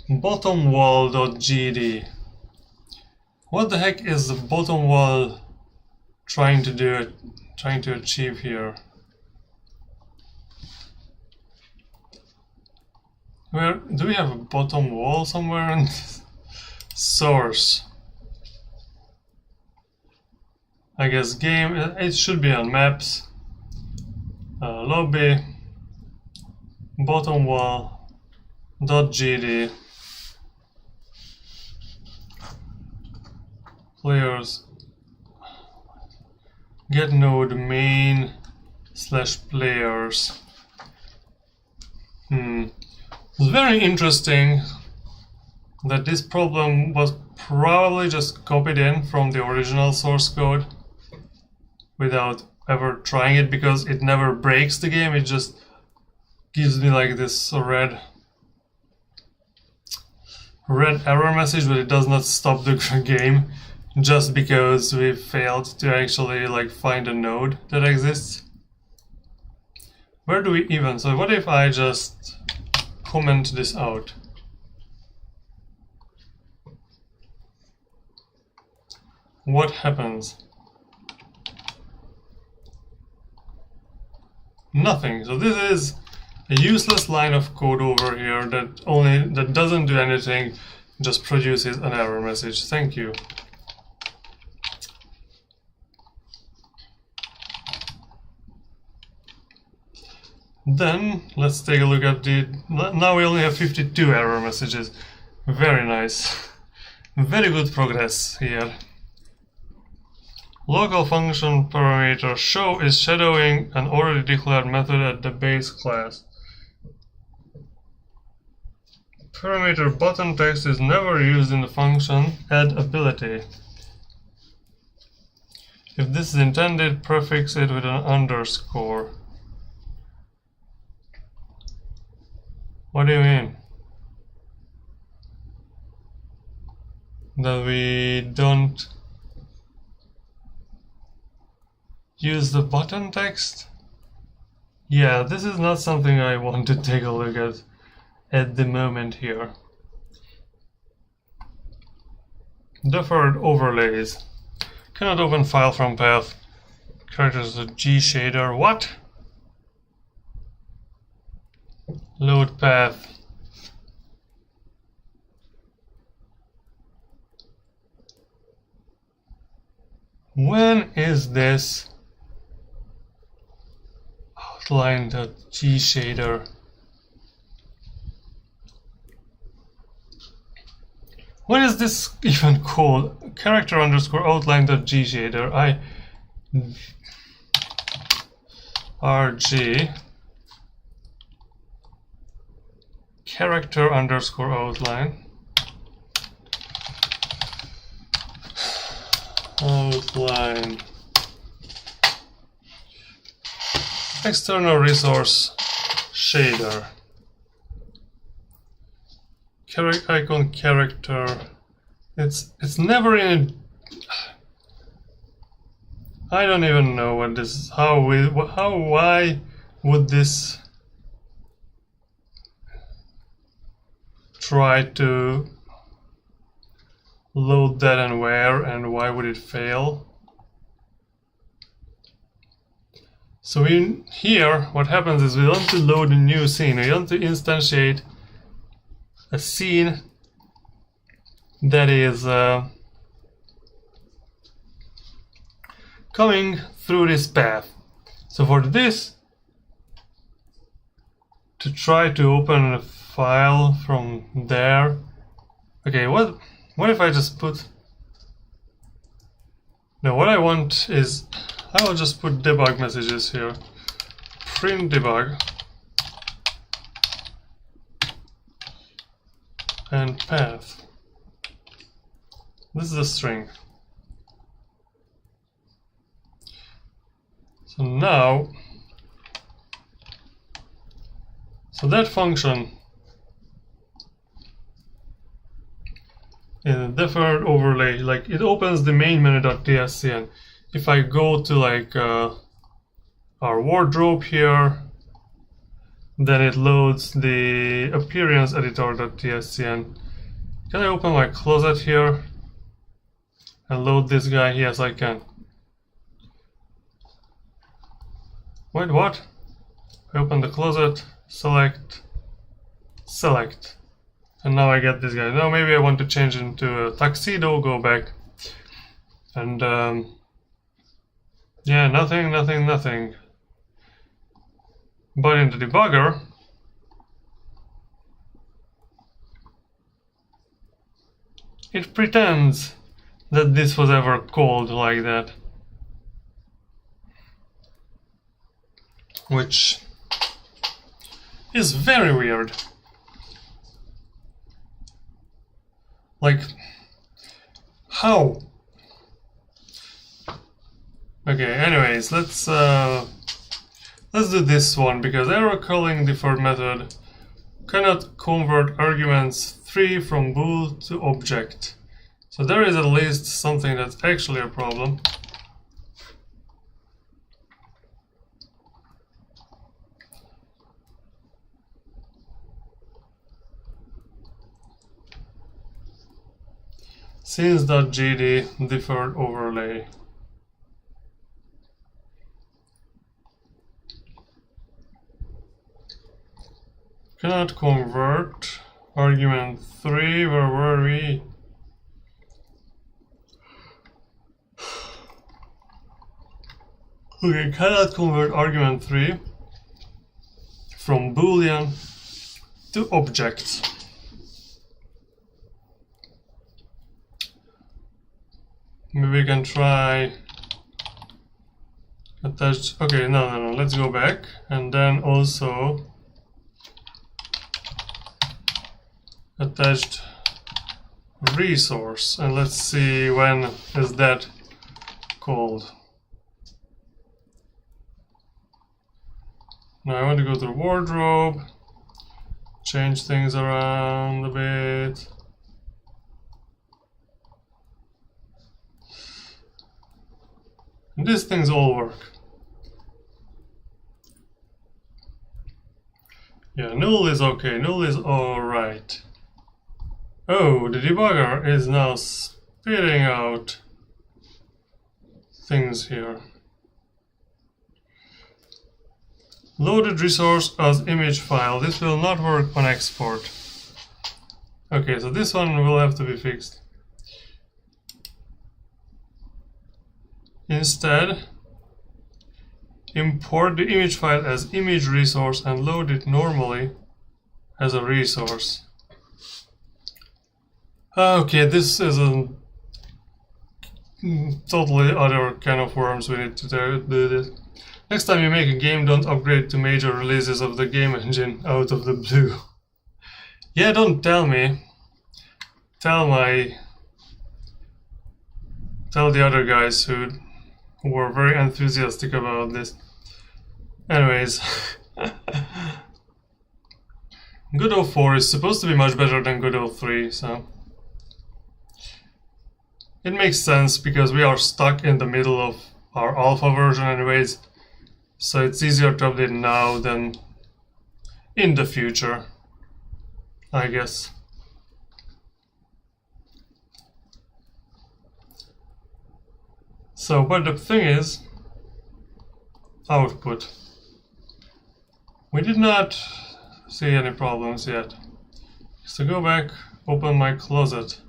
Bottom wall.gd. What the heck is the bottom wall trying to do? Trying to achieve here? Where do we have a bottom wall somewhere in this? Source? I guess game. It should be on maps. Lobby. Bottom wall. .gd. Players. Get node main/players. It's very interesting that this problem was probably just copied in from the original source code without ever trying it, because it never breaks the game. It just gives me like this red error message, but it does not stop the game just because we failed to actually like find a node that exists. Where do we even? So what if I just comment this out? What happens? Nothing. So this is a useless line of code over here that doesn't do anything, just produces an error message. Thank you. Then let's take a look at the. Now we only have 52 error messages. Very nice. Very good progress here. Local function parameter show is shadowing an already declared method at the base class. Parameter button text is never used in the function add ability. If this is intended, prefix it with an underscore. What do you mean? That we don't use the button text? Yeah, this is not something I want to take a look at the moment here. Deferred overlays. Cannot open file from path. Characters the G shader. What? Load path. When is this outlined the G shader? What is this even called? Character underscore outline.g shader. RG character underscore outline external resource shader icon character. It's never in. I don't even know what this is. Why would this try to load that and where, and why would it fail? So in here, what happens is we want to load a new scene. We want to instantiate a scene that is coming through this path. So for this, to try to open a file from there. Okay, what if I just put... No, what I want is... I will just put debug messages here. Print debug. And path. This is a string. So now, that function in the deferred overlay, like it opens the main menu.tsc, and if I go to like our wardrobe here, then it loads the appearance editor.tsc. And can I open my closet here and load this guy? Yes, I can. Wait, what? I open the closet, select, and now I get this guy. Now maybe I want to change it into a tuxedo, go back, and yeah, nothing. But in the debugger, it pretends that this was ever called like that. Which is very weird. Like, how? Okay, anyways, let's do this one, because error calling deferred method cannot convert arguments 3 from bool to object. So there is at least something that's actually a problem. Scenes.gd deferred overlay. Cannot convert argument 3. Where were we? Okay, cannot convert argument 3 from boolean to object. Maybe we can try attached. Okay, no, let's go back, and then also attached resource, and let's see when is that called. Now I want to go to the wardrobe, change things around a bit. And these things all work. Yeah, null is okay, null is alright. Oh, the debugger is now spitting out things here. Loaded resource as image file. This will not work on export. Okay, so this one will have to be fixed. Instead, import the image file as image resource and load it normally as a resource. Okay, this is a totally other kind of worms we need to do this. Next time you make a game, don't upgrade to major releases of the game engine out of the blue. Yeah, don't tell me. Tell the other guys who were very enthusiastic about this. Anyways, Godot 4 is supposed to be much better than Godot 3, so it makes sense because we are stuck in the middle of our alpha version anyways, so it's easier to update now than in the future, I guess. So, but the thing is, output. We did not see any problems yet. So go back, open my closet,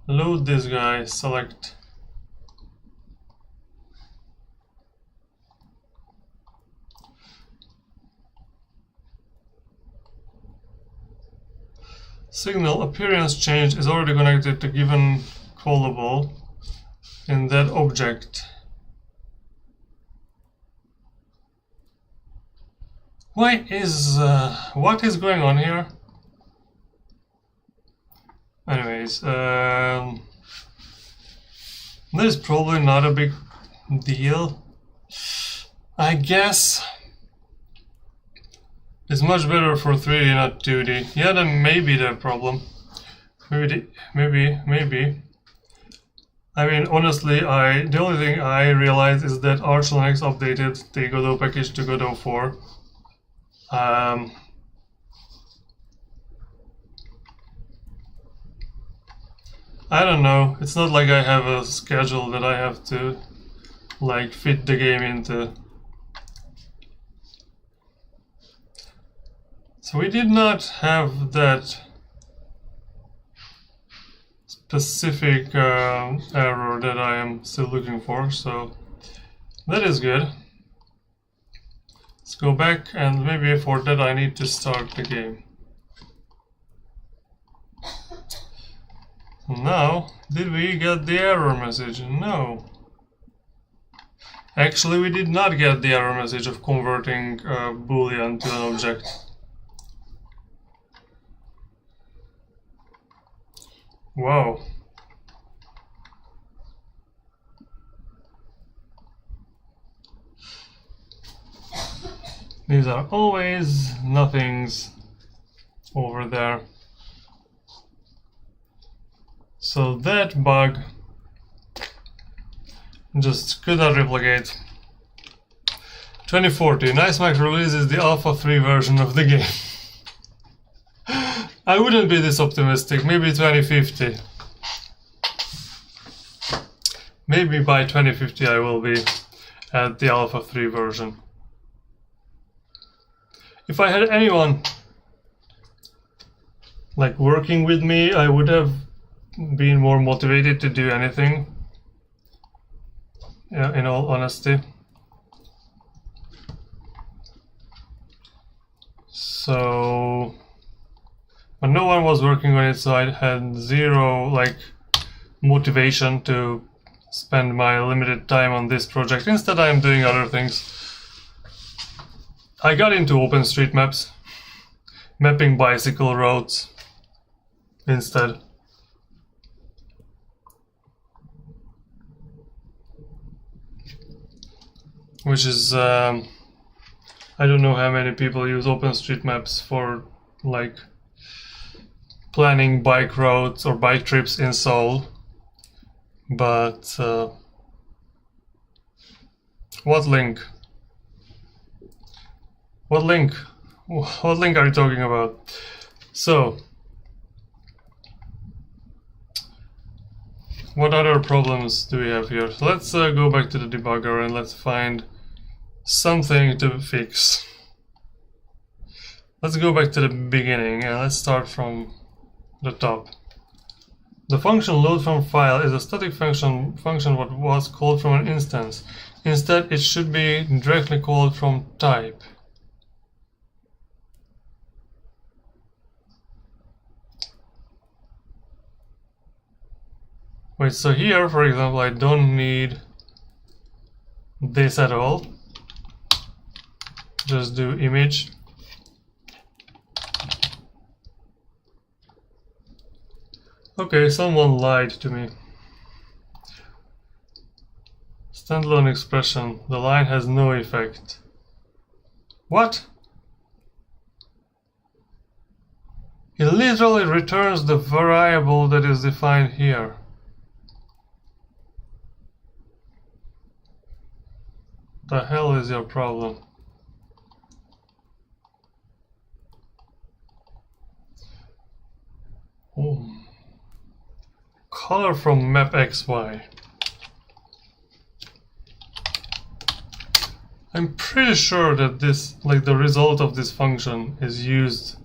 load this guy, select. Signal appearance change is already connected to given callable in that object. What is going on here? Anyways, that is probably not a big deal. I guess it's much better for 3D, not 2D. Yeah, then maybe the problem. Maybe. I mean, honestly, the only thing I realized is that Arch Linux updated the Godot package to Godot 4. I don't know. It's not like I have a schedule that I have to like fit the game into. So we did not have that specific error that I am still looking for, so that is good. Let's go back, and maybe for that I need to start the game. Now, did we get the error message? No. Actually, we did not get the error message of converting a boolean to an object. Wow. These are always nothings over there. So that bug just could not replicate. 2040, Nice Mac releases the Alpha 3 version of the game. I wouldn't be this optimistic, maybe 2050. Maybe by 2050 I will be at the Alpha 3 version. If I had anyone like working with me, I would have been more motivated to do anything. Yeah, in all honesty. So, but no one was working on it, so I had zero like motivation to spend my limited time on this project. Instead, I am doing other things. I got into OpenStreetMaps, mapping bicycle routes instead. Which is, I don't know how many people use OpenStreetMaps for like planning bike routes or bike trips in Seoul, but what link? What link? What link are you talking about? So, what other problems do we have here? So let's go back to the debugger and let's find something to fix. Let's go back to the beginning and let's start from the top. The function load from file is a static function what was called from an instance. Instead, it should be directly called from type. Wait, so here, for example, I don't need this at all. Just do image. Okay, someone lied to me. Standalone expression. The line has no effect. What? It literally returns the variable that is defined here. The hell is your problem? Oh. Color from map XY. I'm pretty sure that this, like the result of this function is used.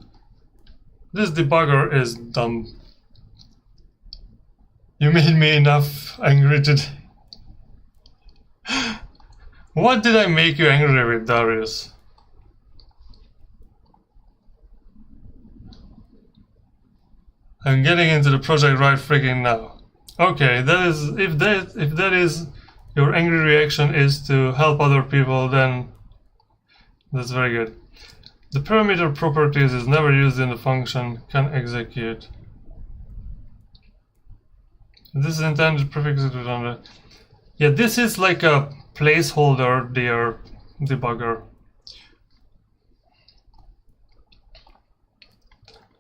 This debugger is dumb. You made me enough angry today. What did I make you angry with, Darius? I'm getting into the project right freaking now. Okay, that is if that is your angry reaction is to help other people, then that's very good. The parameter properties is never used in the function can execute. This is intended prefix on the. Yeah, this is like a placeholder, dear debugger.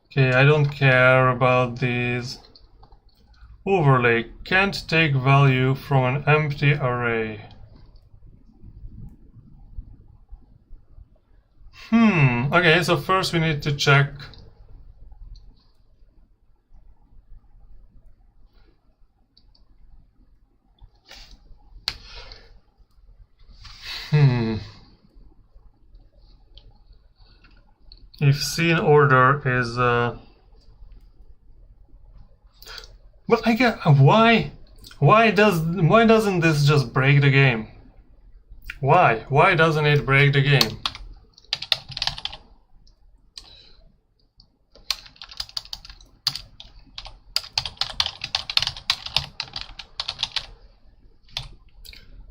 Okay, I don't care about these. Overlay can't take value from an empty array. Okay, so first we need to check. If scene order is but I get why doesn't this just break the game? Why doesn't it break the game?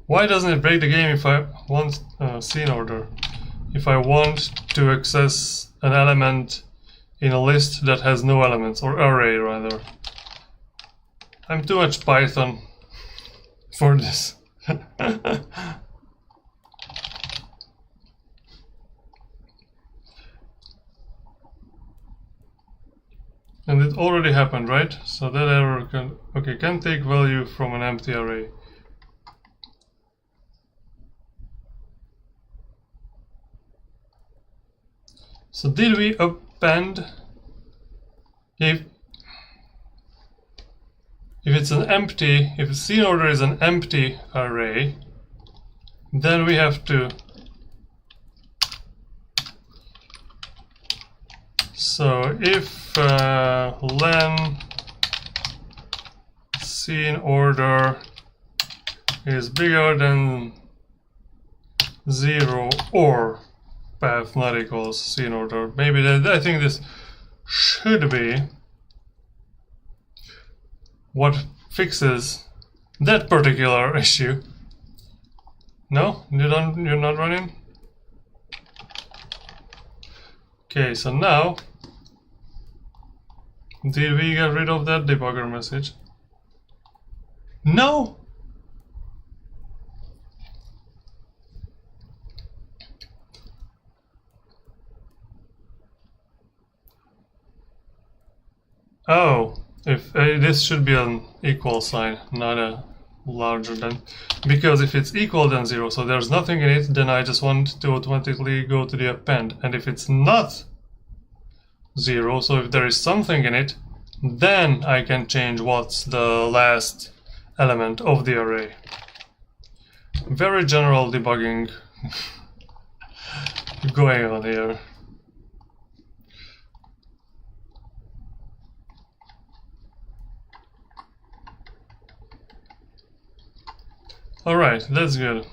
Why doesn't it break the game if I want scene order? If I want to access an element in a list that has no elements, or array rather. I'm too much Python for this. And it already happened, right? So that error can take value from an empty array. So did we append if it's an empty, if scene order is an empty array, then we have to. So if len scene order is bigger than 0 or path not equals scene order, maybe that, I think this should be what fixes that particular issue. No? You're not running? Okay, so now did we get rid of that debugger message? No! Oh, if this should be an equal sign, not a larger than, because if it's equal than 0, so there's nothing in it, then I just want to automatically go to the append. And if it's not 0, so if there is something in it, then I can change what's the last element of the array. Very general debugging going on here. Alright, that's good.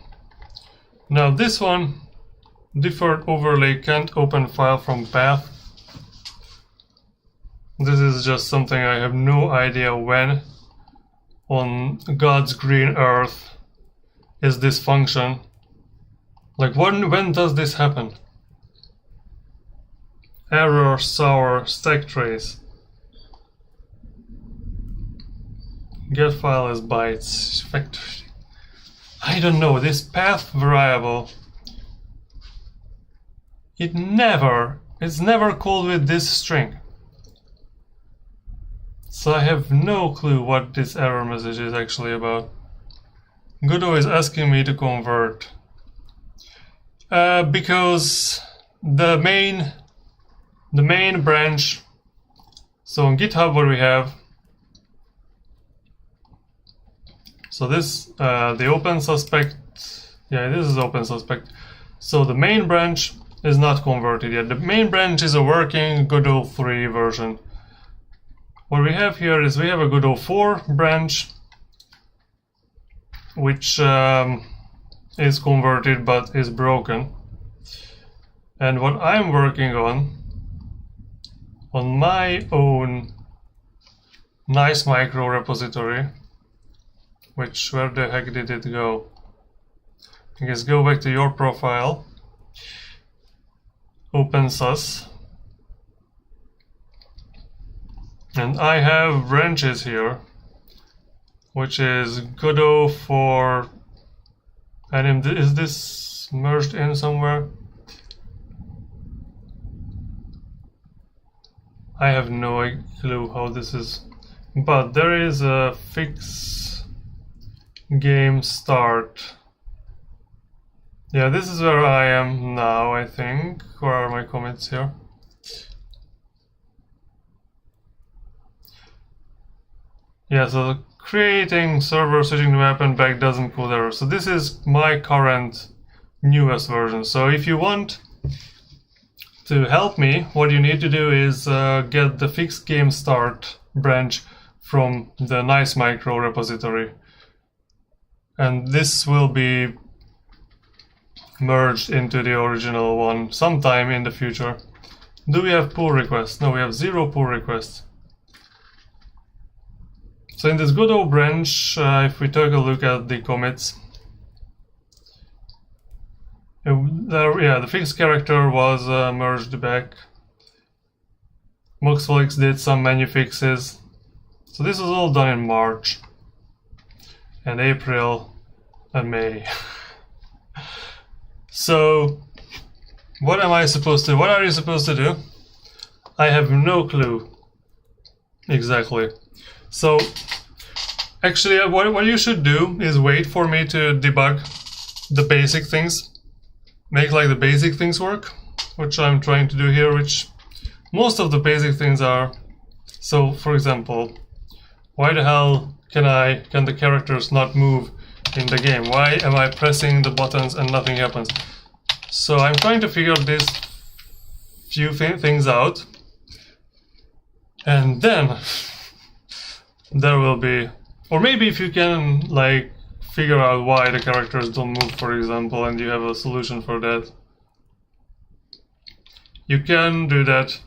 Now this one, deferred overlay can't open file from path. This is just something I have no idea when on God's green earth is this function. Like when does this happen? Error sour stack trace. Get file as bytes. Factory. I don't know, this path variable, it's never called with this string. So I have no clue what this error message is actually about. Godot is asking me to convert. Because the main branch, so on GitHub what we have, so this, the OpenSuspect, yeah, this is OpenSuspect. So the main branch is not converted yet. The main branch is a working Godot 3 version. What we have here is we have a Godot 4 branch, which is converted but is broken. And what I'm working on my own nice micro repository, which, where the heck did it go? I guess go back to your profile, OpenSus, and I have branches here, which is Godot for, and is this merged in somewhere? I have no clue how this is, but there is a fix game start. Yeah, this is where I am now, I think. Where are my commits here? Yeah, so creating server, switching to map and back doesn't cause error. So this is my current newest version. So if you want to help me, what you need to do is get the fix game start branch from the nice micro repository. And this will be merged into the original one sometime in the future. Do we have pull requests? No, we have 0 pull requests. So in this Godot branch, if we take a look at the commits, the fixed character was merged back. Moxfolix did some menu fixes. So this was all done in March and April and May. So what am I supposed to do? What are you supposed to do? I have no clue exactly. So actually what you should do is wait for me to debug the basic things. Make like the basic things work, which I'm trying to do here, which most of the basic things are. So for example, why the hell can the characters not move in the game? Why am I pressing the buttons and nothing happens? So I'm trying to figure these few things out, and then there will be, or maybe if you can like figure out why the characters don't move, for example, and you have a solution for that, you can do that,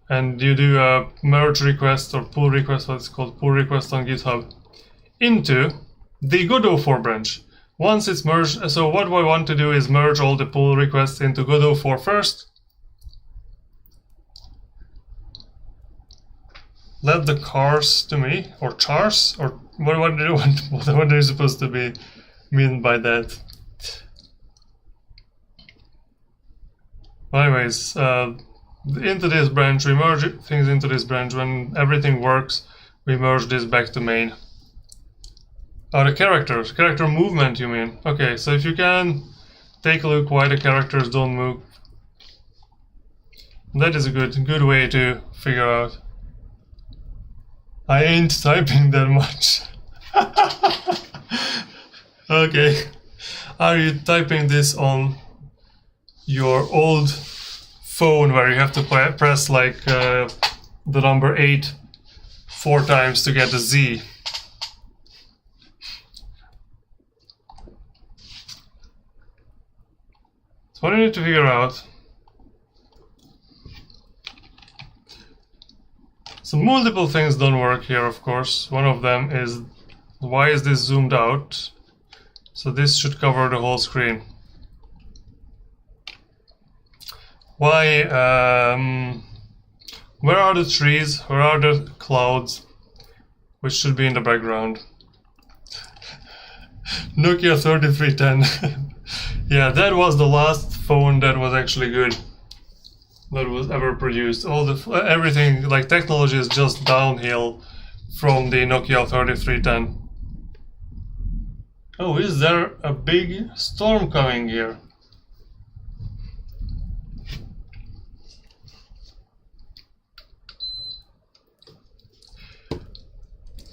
and you do a merge request or pull request, what's called pull request on GitHub, into the Godot 4 branch. Once it's merged, so what I want to do is merge all the pull requests into Godot 4 first. Let the cars to me, or chars, or what do you want? What are you supposed to mean by that? Anyways, into this branch, we merge things into this branch. When everything works, we merge this back to main. Oh, the character movement, you mean? Okay, so if you can take a look why the characters don't move, that is a good way to figure out. I ain't typing that much. Okay, are you typing this on your old phone where you have to press like the number 8 4 times to get a Z? So what I need to figure out, so multiple things don't work here, of course. One of them is Why is this zoomed out? So this should cover the whole screen. Why? Where are the trees? Where are the clouds? Which should be in the background. Nokia 3310. Yeah, that was the last phone that was actually good. That was ever produced. Everything, like technology, is just downhill from the Nokia 3310. Oh, is there a big storm coming here?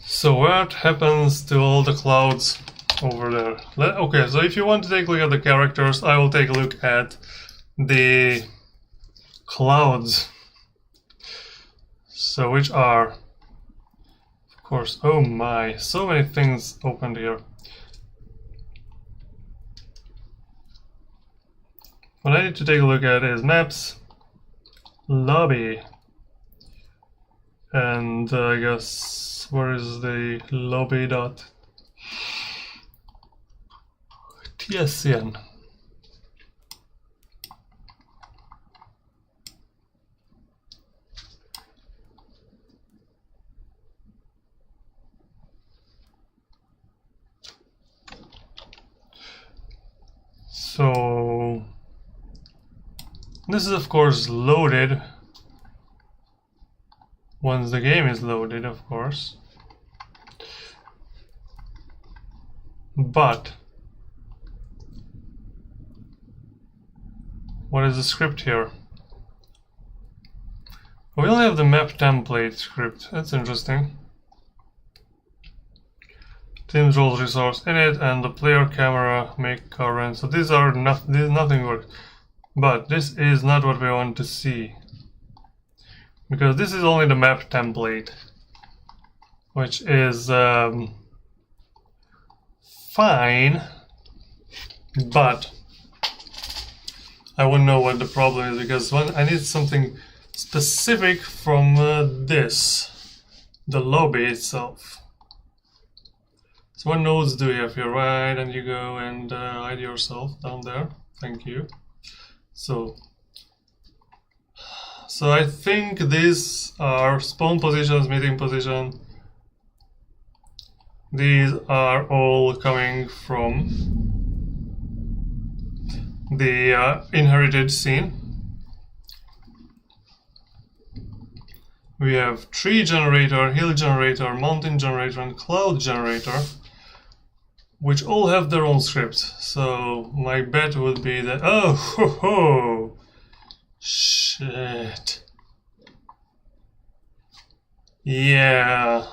So what happens to all the clouds over there? Okay, so if you want to take a look at the characters, I will take a look at the clouds. So which are, of course, oh my, so many things opened here. What I need to take a look at is maps, lobby, and I guess where is the lobby dot tscn. So this is of course loaded once the game is loaded, of course. But what is the script here? We only have the map template script. That's interesting. Teams roles resource in it and the player camera make current. So these are nothing works. But this is not what we want to see, because this is only the map template, which is fine, but I wouldn't know what the problem is, because I need something specific from the lobby itself. So what nodes do you have here? Right, and you go and hide yourself down there. Thank you. So I think these are spawn positions, meeting position. These are all coming from the inherited scene. We have tree generator, hill generator, mountain generator, and cloud generator, which all have their own scripts. So my bet would be that, oh, ho, ho, shit. Yeah.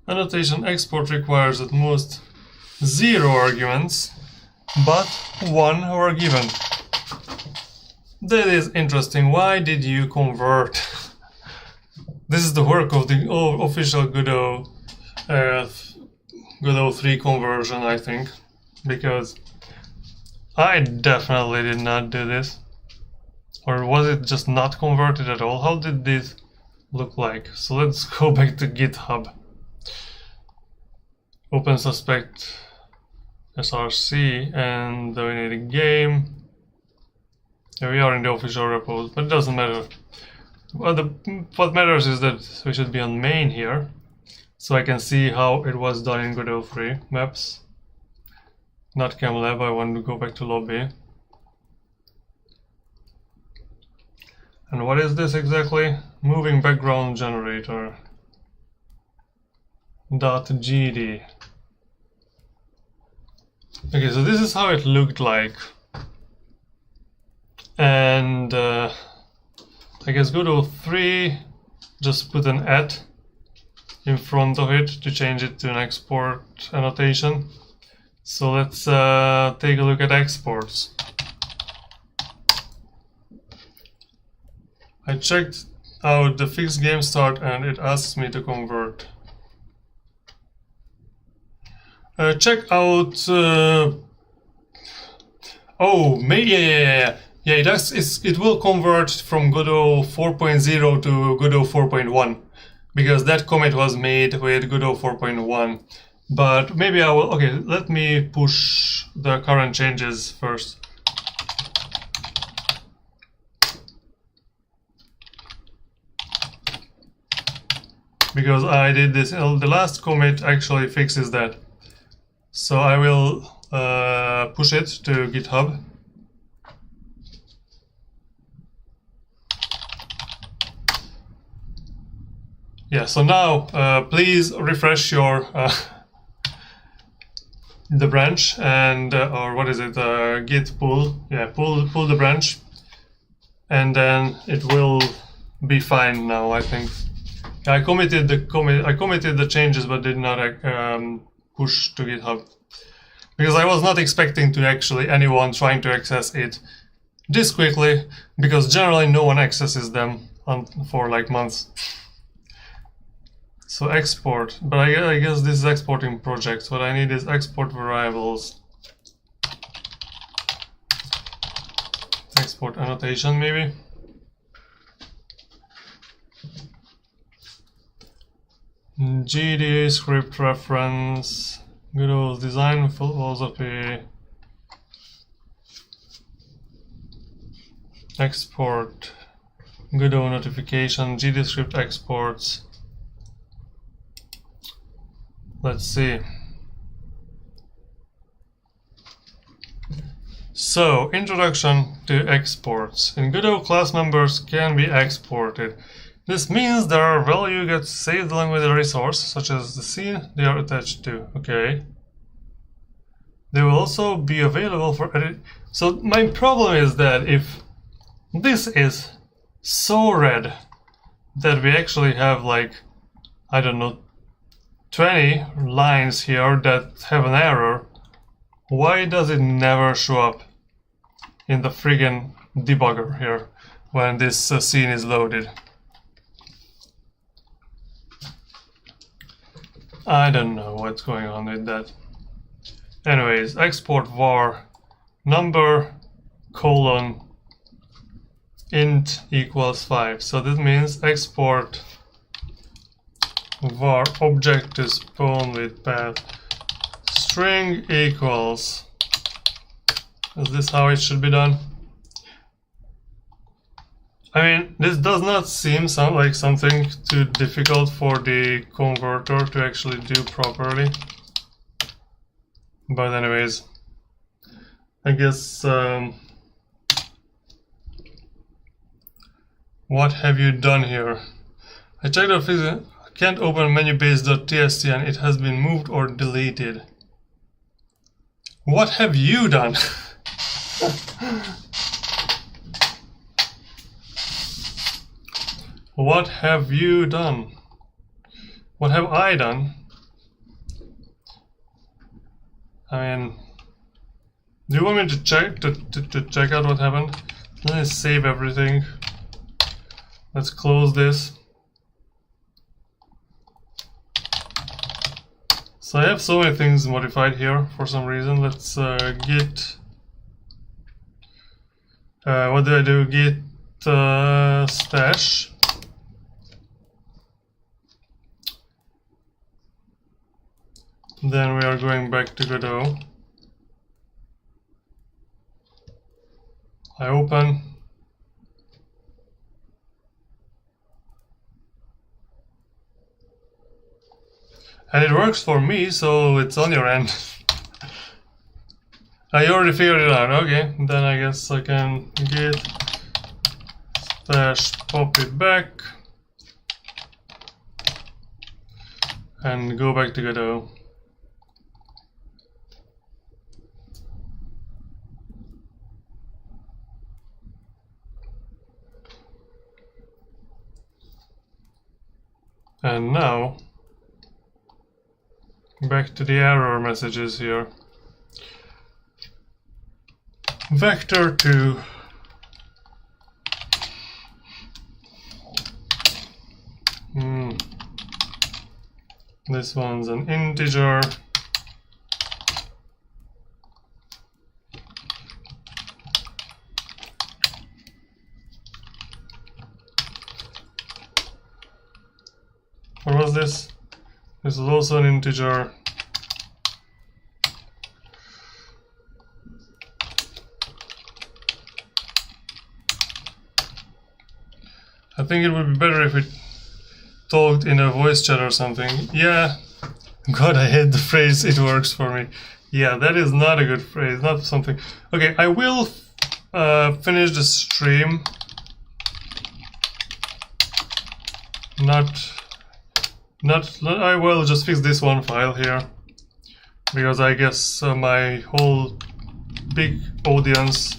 Annotation export requires at most 0 arguments, but 1 were given. That is interesting. Why did you convert? This is the work of the official Godot 3 conversion, I think, because I definitely did not do this. Or was it just not converted at all? How did this look like? So let's go back to GitHub. OpenSuspect src, and we need a game. Yeah, we are in the official repos, but it doesn't matter. Well, what matters is that we should be on main here, so I can see how it was done in Godot 3 maps. Not CamLab, I want to go back to lobby. And what is this exactly? Moving background generator. .gd. Okay, so this is how it looked like. And I guess Godot 3 just put an at in front of it to change it to an export annotation. So let's take a look at exports. I checked out the fixed game start and it asks me to convert. Check out. Oh, maybe Yeah, it will convert from Godot 4.0 to Godot 4.1 because that commit was made with Godot 4.1. But maybe I will. Okay, let me push the current changes first. Because I did this, the last commit actually fixes that. So I will push it to GitHub. Yeah, so now please refresh your the branch and or what is it? Git pull. Yeah, pull the branch, and then it will be fine now, I think. I committed the changes, but did not push to GitHub because I was not expecting to actually anyone trying to access it this quickly, because generally no one accesses them for like months. So export, but I guess this is exporting projects. What I need is export variables, export annotation maybe. GD script reference, Godot's design philosophy, export, Godot notification, GD script exports. Let's see. So, introduction to exports. In Godot, class members can be exported. This means their value gets saved along with a resource, such as the scene they are attached to. Okay. They will also be available for edit. So my problem is that if this is so red that we actually have like, I don't know, 20 lines here that have an error, why does it never show up in the friggin' debugger here when this scene is loaded? I don't know what's going on with that. Anyways, export var number colon int equals 5. So this means export var object to spawn with path string equals. Is this how it should be done? I mean, this does not seem like something too difficult for the converter to actually do properly. But anyways, I guess what have you done here? I checked the physics. I can't open menubase.txt and it has been moved or deleted. What have you done? What have you done? What have I done? I mean, do you want me to check to check out what happened? Let me save everything. Let's close this. So I have so many things modified here for some reason. Let's git. What do I do? Git stash. Then we are going back to Godot. I open. And it works for me, so it's on your end. I already figured it out. Okay, then I guess I can git stash pop it back and go back to Godot. And now, back to the error messages here. Vector 2. This one's an integer. This is also an integer. I think it would be better if it talked in a voice chat or something. Yeah, God, I hate the phrase "it works for me." Yeah, that is not a good phrase, not something. Okay, I will finish the stream. I will just fix this one file here, because I guess my whole big audience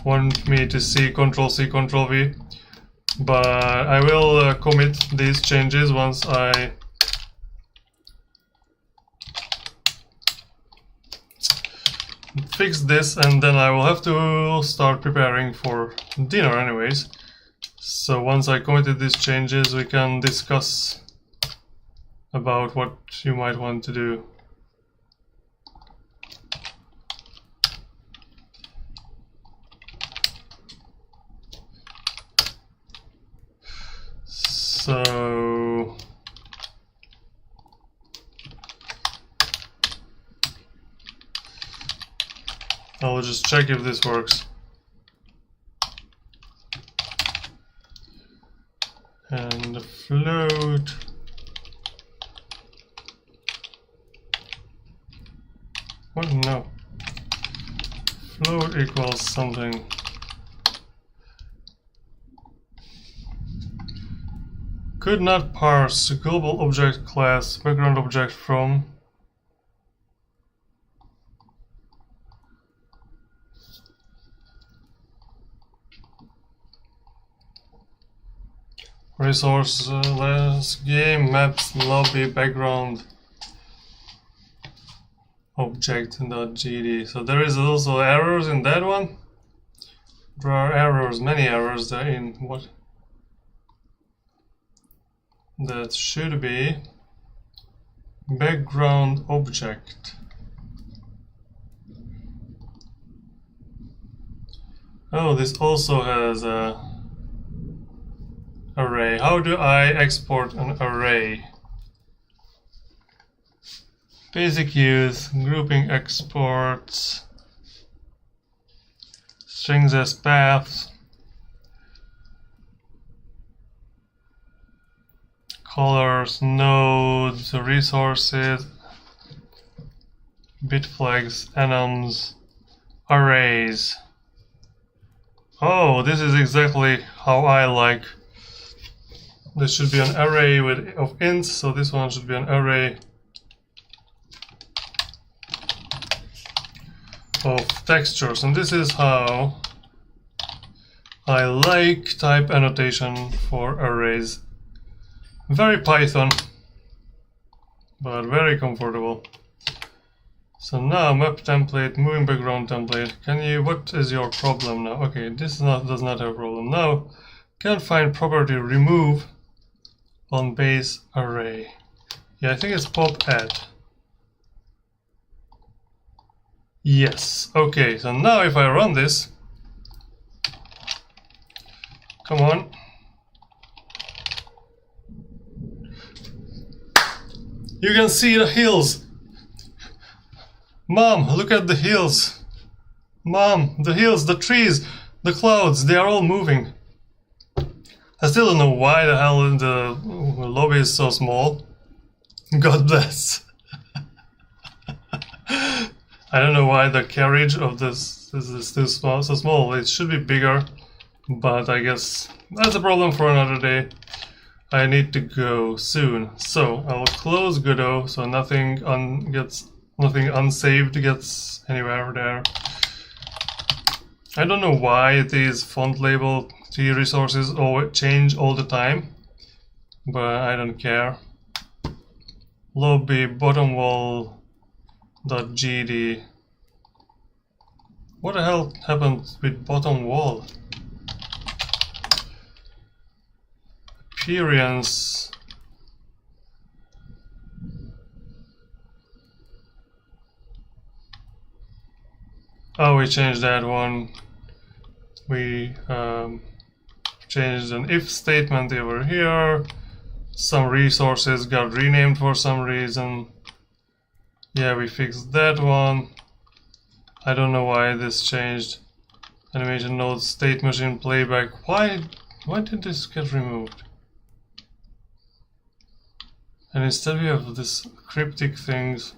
want me to see Ctrl-C, Ctrl-V. But I will commit these changes once I fix this, and then I will have to start preparing for dinner anyways. So once I committed these changes, we can discuss about what you might want to do. So I'll just check if this works. And the float. What? No. Float equals something. Could not parse global object class background object from resource game maps lobby background object.gd. So there is also errors in that one. There are errors, many errors there in what that should be background object. Oh, this also has a array. How do I export an array? Basic use, grouping exports, strings as paths, colors, nodes, resources, bit flags, enums, arrays. Oh, this is exactly how I like. This should be an array of ints, so this one should be an array of textures, and this is how I like type annotation for arrays. Very Python, but very comfortable. So now map template, moving background template. Can you? What is your problem now? Okay, this does not have a problem. Now can't find property remove on base array. Yeah, I think it's pop add. Yes. Okay. So now if I run this, come on. You can see the hills. Mom, look at the hills. Mom, the hills, the trees, the clouds, they are all moving. I still don't know why the hell the lobby is so small. God bless. I don't know why the carriage of this is too small, so small. It should be bigger, but I guess that's a problem for another day. I need to go soon, so I will close Godot so nothing unsaved gets anywhere there. I don't know why these font label T resources change all the time, but I don't care. Lobby bottom wall.gd. What the hell happened with bottom wall? Appearance. Oh, we changed that one. We changed an if statement over here. Some resources got renamed for some reason. Yeah, we fixed that one. I don't know why this changed. Animation node, state machine playback. Why did this get removed? And instead we have this cryptic things.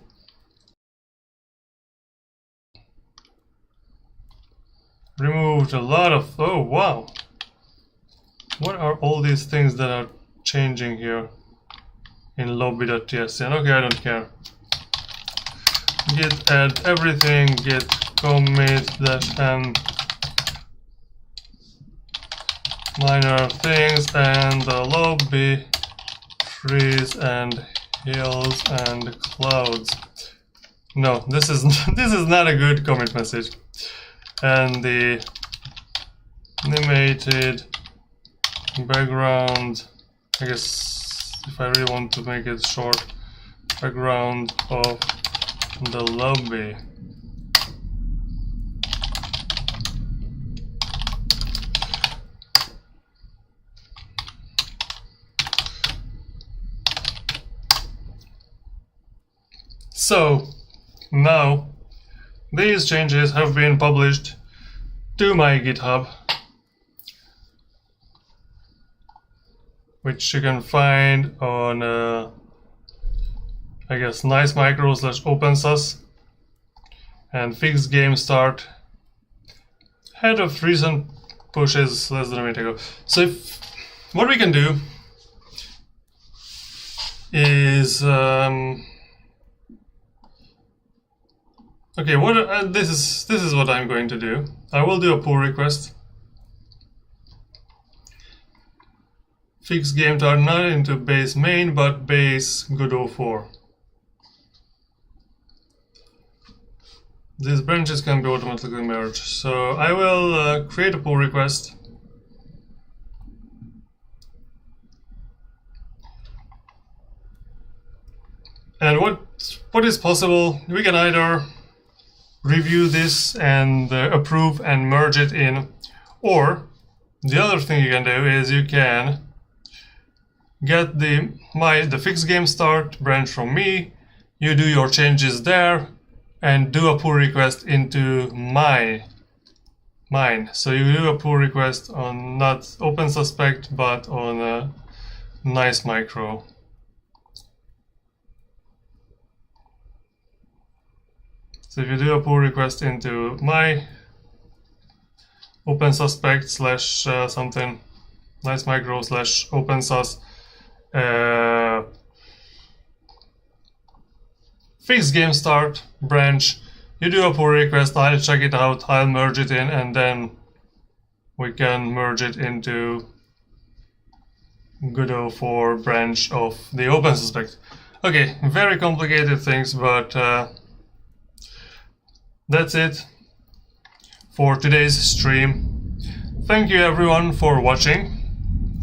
Removed a lot of... Oh, wow! What are all these things that are changing here in lobby.tsn? Okay, I don't care. Git add everything, git commit -m minor things, and the lobby, trees and hills and clouds. No, this is this is not a good commit message. And the animated background, I guess if I really want to make it short, background of the lobby. So now these changes have been published to my GitHub, which you can find on I guess nicemicro/OpenSus, and fixed game start had of recent pushes less than a minute ago. So what we can do is okay, this is what I'm going to do. I will do a pull request. Fix game start not into base main, but base Godot 4. These branches can be automatically merged. So I will create a pull request. And what is possible? We can either review this and approve and merge it in, or the other thing you can do is you can get the fixed game start branch from me, you do your changes there, and do a pull request into mine. So you do a pull request on not OpenSuspect but on nicemicro. So if you do a pull request into my OpenSuspect / something, nicemicro / OpenSus fixed game start branch, you do a pull request, I'll check it out, I'll merge it in, and then we can merge it into Godot 4 branch of the OpenSuspect. Okay, very complicated things, but that's it for today's stream. Thank you everyone for watching,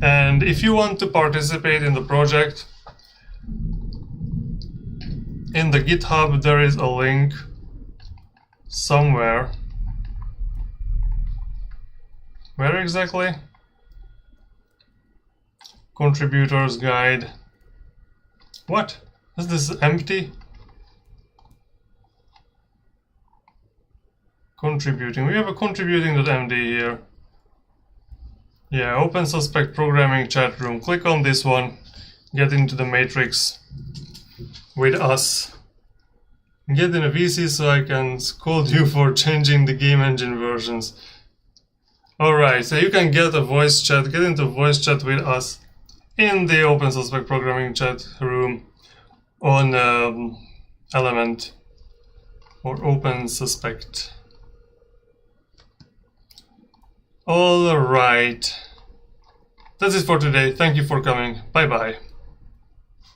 and if you want to participate in the project, in the GitHub there is a link somewhere. Where exactly? Contributors guide. What? Is this empty? Contributing. We have a contributing.md here. Yeah, OpenSuspect programming chat room. Click on this one. Get into the matrix with us. Get in a VC so I can scold you for changing the game engine versions. Alright, so you can get a voice chat, get into voice chat with us in the OpenSuspect programming chat room on Element or OpenSuspect. Alright, that's it for today. Thank you for coming. Bye bye.